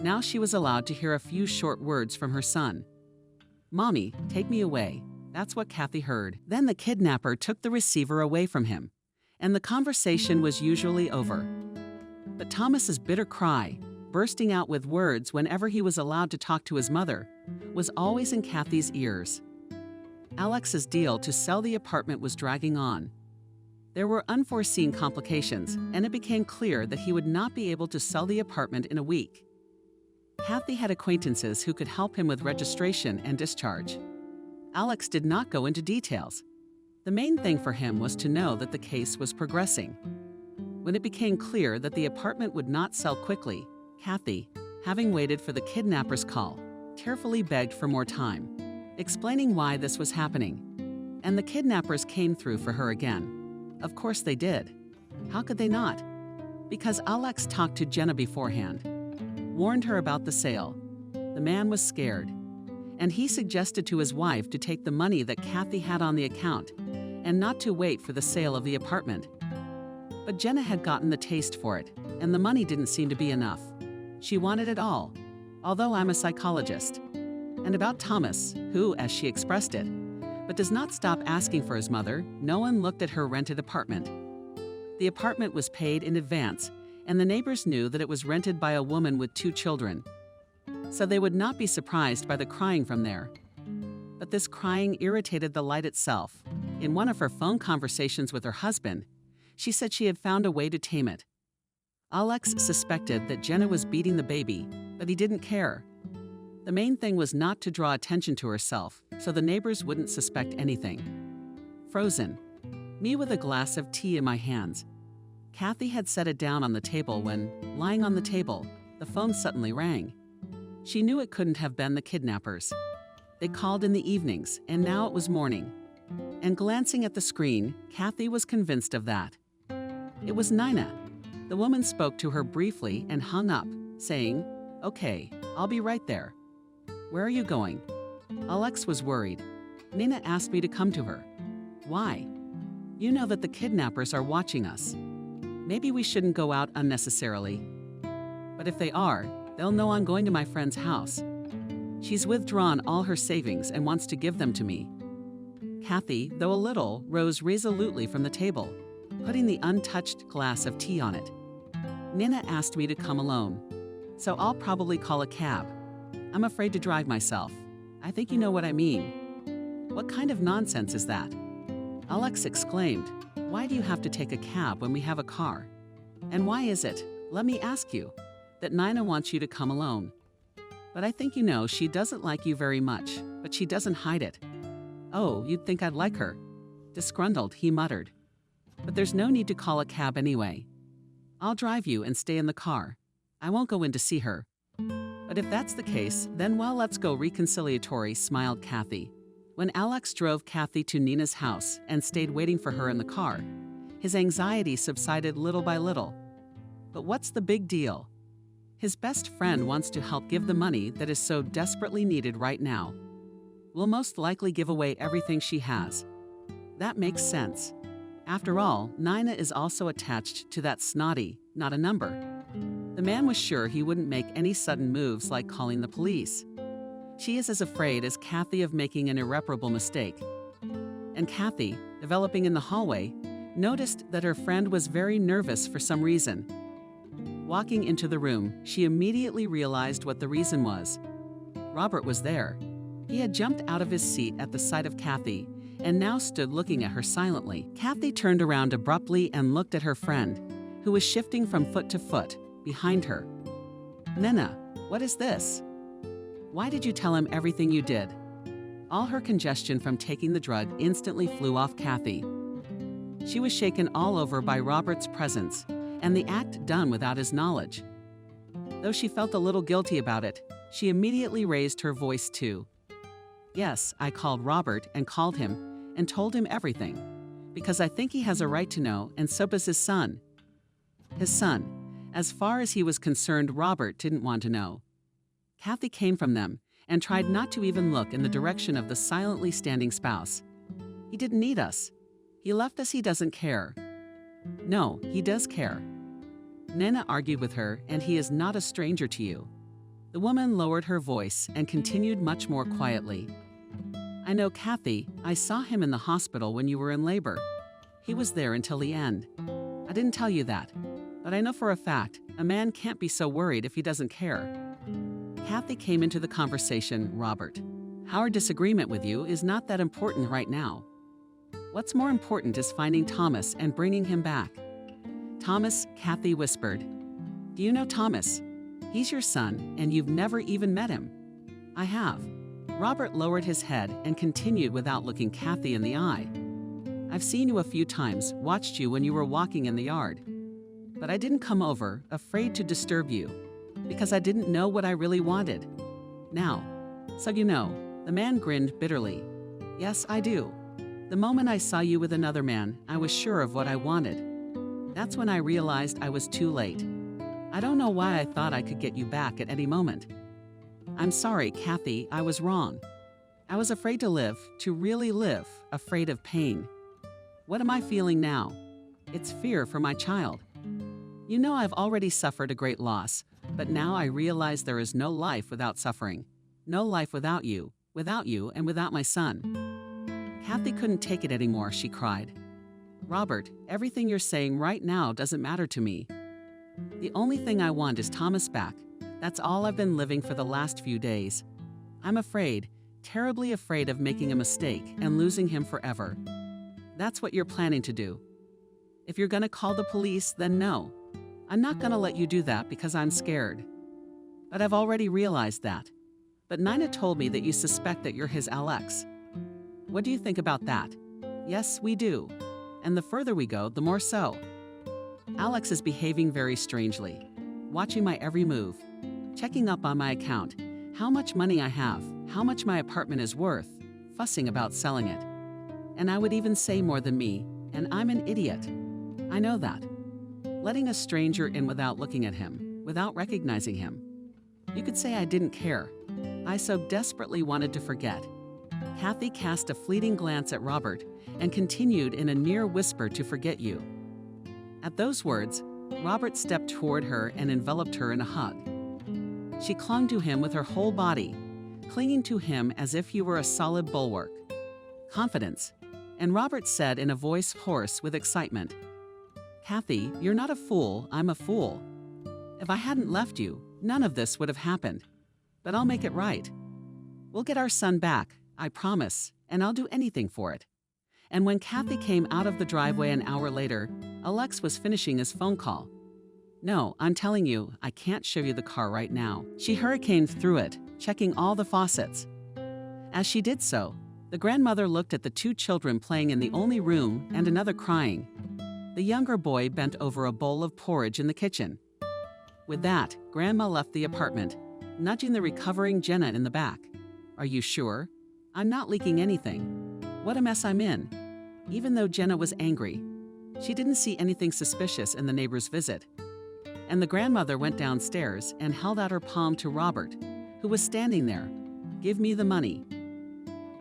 Now she was allowed to hear a few short words from her son. "Mommy, take me away." That's what Kathy heard. Then the kidnapper took the receiver away from him, and the conversation was usually over. But Thomas's bitter cry, bursting out with words whenever he was allowed to talk to his mother, was always in Kathy's ears. Alex's deal to sell the apartment was dragging on. There were unforeseen complications, and it became clear that he would not be able to sell the apartment in a week. Kathy had acquaintances who could help him with registration and discharge. Alex did not go into details. The main thing for him was to know that the case was progressing. When it became clear that the apartment would not sell quickly, Kathy, having waited for the kidnapper's call, tearfully begged for more time, explaining why this was happening. And the kidnappers came through for her again. Of course they did. How could they not? Because Alex talked to Jenna beforehand, warned her about the sale. The man was scared, and he suggested to his wife to take the money that Kathy had on the account and not to wait for the sale of the apartment. But Jenna had gotten the taste for it, and the money didn't seem to be enough. She wanted it all, although I'm a psychologist. And about Thomas, who, as she expressed it, but does not stop asking for his mother, no one looked at her rented apartment. The apartment was paid in advance, and the neighbors knew that it was rented by a woman with 2 children. So they would not be surprised by the crying from there. But this crying irritated the light itself. In one of her phone conversations with her husband, she said she had found a way to tame it. Alex suspected that Jenna was beating the baby, but he didn't care. The main thing was not to draw attention to herself, so the neighbors wouldn't suspect anything. Frozen, me with a glass of tea in my hands. Kathy had set it down on the table when, lying on the table, the phone suddenly rang. She knew it couldn't have been the kidnappers. They called in the evenings, and now it was morning. And glancing at the screen, Kathy was convinced of that. It was Nina. The woman spoke to her briefly and hung up, saying, "Okay, I'll be right there." "Where are you going?" Alex was worried. "Nina asked me to come to her." "Why?" "You know that the kidnappers are watching us. Maybe we shouldn't go out unnecessarily." "But if they are, They'll know I'm going to my friend's house. She's withdrawn all her savings and wants to give them to me." Kathy, though a little, rose resolutely from the table, putting the untouched glass of tea on it. "Nina asked me to come alone, so I'll probably call a cab. I'm afraid to drive myself. I think you know what I mean." "What kind of nonsense is that?" Alex exclaimed. "Why do you have to take a cab when we have a car? And why is it, let me ask you, that Nina wants you to come alone? But I think you know she doesn't like you very much, but she doesn't hide it." "Oh, you'd think I'd like her." Disgruntled, he muttered. "But there's no need to call a cab anyway. I'll drive you and stay in the car. I won't go in to see her." "But if that's the case, then well, let's go reconciliatory," smiled Kathy. When Alex drove Kathy to Nina's house and stayed waiting for her in the car, his anxiety subsided little by little. But what's the big deal? His best friend wants to help give the money that is so desperately needed right now. Will most likely give away everything she has. That makes sense. After all, Nina is also attached to that snotty, not a number. The man was sure he wouldn't make any sudden moves like calling the police. She is as afraid as Kathy of making an irreparable mistake. And Kathy, developing in the hallway, noticed that her friend was very nervous for some reason. Walking into the room, she immediately realized what the reason was. Robert was there. He had jumped out of his seat at the sight of Kathy and now stood looking at her silently. Kathy turned around abruptly and looked at her friend, who was shifting from foot to foot, behind her. "Nina, what is this? Why did you tell him everything you did?" All her congestion from taking the drug instantly flew off Kathy. She was shaken all over by Robert's presence and the act done without his knowledge. Though she felt a little guilty about it, she immediately raised her voice too. "Yes, I called Robert and called him and told him everything, because I think he has a right to know, and so does his son." His son. As far as he was concerned, Robert didn't want to know. Kathy came from them and tried not to even look in the direction of the silently standing spouse. "He didn't need us. He left us. He doesn't care." "No, he does care." Nina argued with her, "and he is not a stranger to you." The woman lowered her voice and continued much more quietly. "I know, Kathy. I saw him in the hospital when you were in labor. He was there until the end. I didn't tell you that, but I know for a fact a man can't be so worried if he doesn't care." Kathy came into the conversation. "Robert, our disagreement with you is not that important right now. What's more important is finding Thomas and bringing him back." "Thomas," Kathy whispered. "Do you know Thomas? He's your son, and you've never even met him." "I have." Robert lowered his head and continued without looking Kathy in the eye. "I've seen you a few times, watched you when you were walking in the yard. But I didn't come over, afraid to disturb you, because I didn't know what I really wanted. Now, so you know," the man grinned bitterly. "Yes, I do. The moment I saw you with another man, I was sure of what I wanted. That's when I realized I was too late. I don't know why I thought I could get you back at any moment. I'm sorry, Kathy, I was wrong. I was afraid to live, to really live, afraid of pain. What am I feeling now? It's fear for my child. You know I've already suffered a great loss, but now I realize there is no life without suffering. No life without you and without my son." Kathy couldn't take it anymore, she cried. "Robert, everything you're saying right now doesn't matter to me. The only thing I want is Thomas back. That's all I've been living for the last few days. I'm afraid, terribly afraid of making a mistake and losing him forever. That's what you're planning to do. If you're gonna call the police, then no. I'm not gonna let you do that because I'm scared. But I've already realized that. But Nina told me that you suspect that you're his Alex. What do you think about that?" "Yes, we do. And the further we go, the more so. Alex is behaving very strangely, watching my every move, checking up on my account, how much money I have, how much my apartment is worth, fussing about selling it. And I would even say more than me, and I'm an idiot. I know that. Letting a stranger in without looking at him, without recognizing him. You could say I didn't care. I so desperately wanted to forget." Kathy cast a fleeting glance at Robert and continued in a near whisper, "To forget you." At those words, Robert stepped toward her and enveloped her in a hug. She clung to him with her whole body, clinging to him as if he were a solid bulwark. Confidence. And Robert said in a voice hoarse with excitement, "Kathy, you're not a fool, I'm a fool. If I hadn't left you, none of this would have happened. But I'll make it right. We'll get our son back, I promise, and I'll do anything for it." And when Kathy came out of the driveway an hour later, Alex was finishing his phone call. "No, I'm telling you, I can't show you the car right now." She hurricaned through it, checking all the faucets. As she did so, the grandmother looked at the two children playing in the only room and another crying. The younger boy bent over a bowl of porridge in the kitchen. With that, Grandma left the apartment, nudging the recovering Jenna in the back. "Are you sure? I'm not leaking anything. What a mess I'm in." Even though Jenna was angry, she didn't see anything suspicious in the neighbor's visit. And the grandmother went downstairs and held out her palm to Robert, who was standing there. "Give me the money."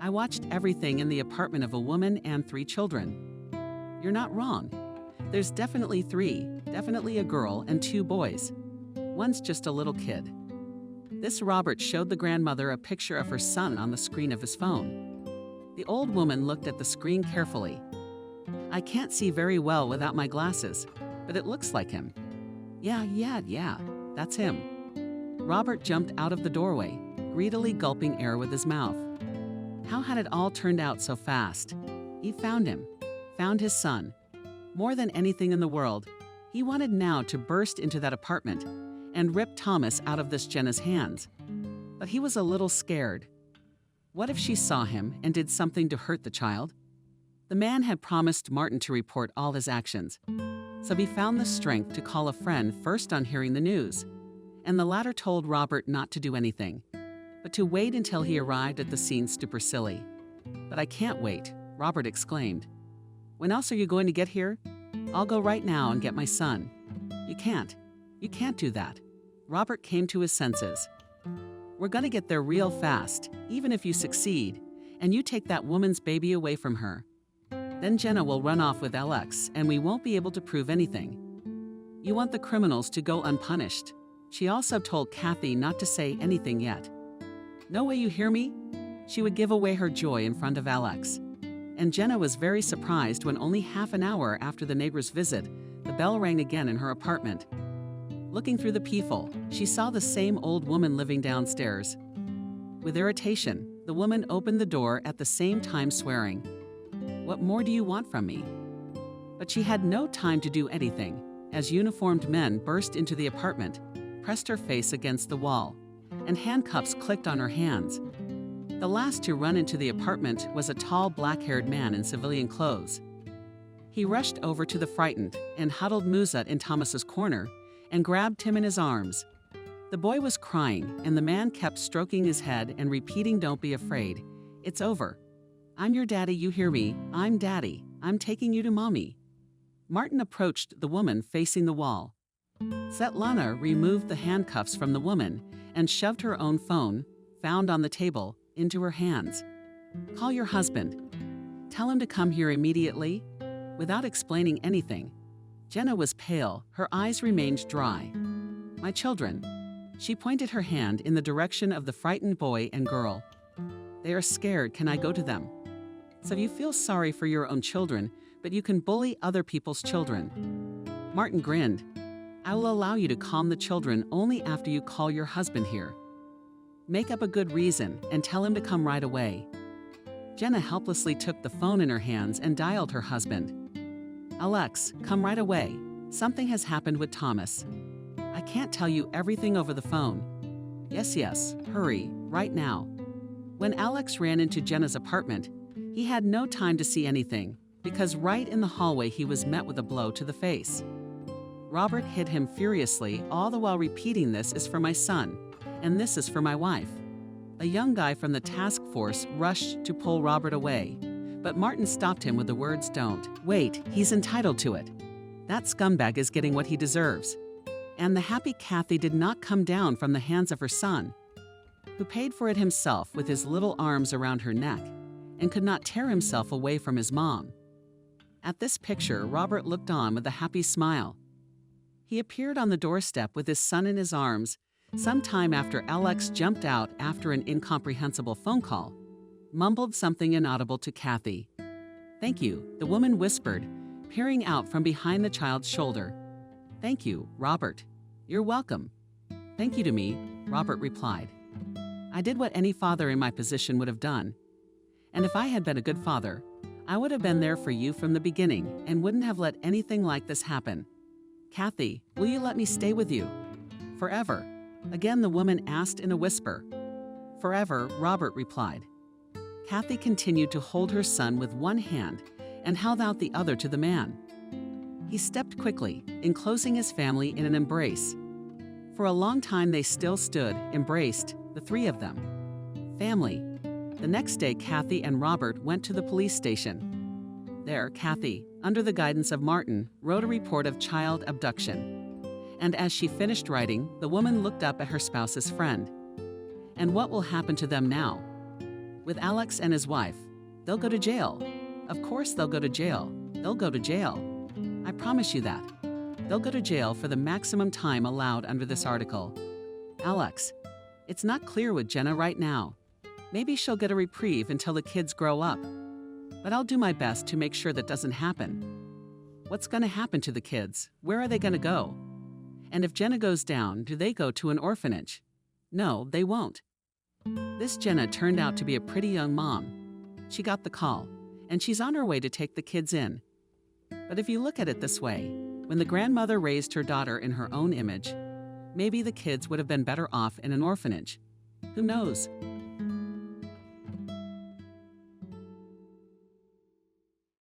"I watched everything in the apartment of a woman and 3 children." "You're not wrong. There's definitely 3, definitely a girl and 2 boys. One's just a little kid." This Robert showed the grandmother a picture of her son on the screen of his phone. The old woman looked at the screen carefully. "I can't see very well without my glasses, but it looks like him." Yeah, that's him." Robert jumped out of the doorway, greedily gulping air with his mouth. How had it all turned out so fast? He found him, found his son. More than anything in the world, he wanted now to burst into that apartment and rip Thomas out of this Jenna's hands. But he was a little scared. What if she saw him and did something to hurt the child? The man had promised Martin to report all his actions, so he found the strength to call a friend first on hearing the news, and the latter told Robert not to do anything, but to wait until he arrived at the scene supercilly. "But I can't wait," Robert exclaimed. "When else are you going to get here? I'll go right now and get my son." You can't do that." Robert came to his senses. "We're going to get there real fast, even if you succeed, and you take that woman's baby away from her. Then Jenna will run off with Alex, and we won't be able to prove anything. You want the criminals to go unpunished." She also told Kathy not to say anything yet. "No way, you hear me?" She would give away her joy in front of Alex. And Jenna was very surprised when only half an hour after the neighbor's visit, the bell rang again in her apartment. Looking through the peephole, she saw the same old woman living downstairs. With irritation, the woman opened the door at the same time swearing, "What more do you want from me?" But she had no time to do anything, as uniformed men burst into the apartment, pressed her face against the wall, and handcuffs clicked on her hands. The last to run into the apartment was a tall, black-haired man in civilian clothes. He rushed over to the frightened and huddled Muzat in Thomas's corner and grabbed him in his arms. The boy was crying, and the man kept stroking his head and repeating, "Don't be afraid. It's over. I'm your daddy, you hear me? I'm daddy. I'm taking you to mommy." Martin approached the woman facing the wall. Svetlana removed the handcuffs from the woman and shoved her own phone, found on the table, into her hands. "Call your husband. Tell him to come here immediately." Without explaining anything, Jenna was pale, her eyes remained dry. "My children." She pointed her hand in the direction of the frightened boy and girl. "They are scared, can I go to them?" "So you feel sorry for your own children, but you can bully other people's children." Martin grinned. "I will allow you to calm the children only after you call your husband here. Make up a good reason and tell him to come right away." Jenna helplessly took the phone in her hands and dialed her husband. "Alex, come right away. Something has happened with Thomas. I can't tell you everything over the phone." Yes, hurry, right now." When Alex ran into Jenna's apartment, he had no time to see anything, because right in the hallway he was met with a blow to the face. Robert hit him furiously, all the while repeating, "This is for my son, and this is for my wife." A young guy from the task force rushed to pull Robert away, but Martin stopped him with the words, "Don't. Wait, he's entitled to it. That scumbag is getting what he deserves." And the happy Kathy did not come down from the hands of her son, who paid for it himself with his little arms around her neck and could not tear himself away from his mom. At this picture, Robert looked on with a happy smile. He appeared on the doorstep with his son in his arms, Sometime after Alex jumped out after an incomprehensible phone call, mumbled something inaudible to Kathy. "Thank you," the woman whispered, peering out from behind the child's shoulder. "Thank you, Robert." "You're welcome." "Thank you to me," Robert replied. "I did what any father in my position would have done. And if I had been a good father, I would have been there for you from the beginning and wouldn't have let anything like this happen. Kathy, will you let me stay with you?" "Forever," again the woman asked in a whisper. "Forever," Robert replied. Kathy continued to hold her son with one hand and held out the other to the man. He stepped quickly, enclosing his family in an embrace. For a long time they still stood, embraced, the three of them. Family. The next day, Kathy and Robert went to the police station. There, Kathy, under the guidance of Martin, wrote a report of child abduction. And as she finished writing, the woman looked up at her spouse's friend. "And what will happen to them now?" "With Alex and his wife, they'll go to jail. Of course they'll go to jail. They'll go to jail. I promise you that. They'll go to jail for the maximum time allowed under this article. Alex, it's not clear with Jenna right now. Maybe she'll get a reprieve until the kids grow up. But I'll do my best to make sure that doesn't happen. What's going to happen to the kids? Where are they going to go? And if Jenna goes down, do they go to an orphanage? No, they won't." This Jenna turned out to be a pretty young mom. She got the call, and she's on her way to take the kids in. But if you look at it this way, when the grandmother raised her daughter in her own image, maybe the kids would have been better off in an orphanage. Who knows?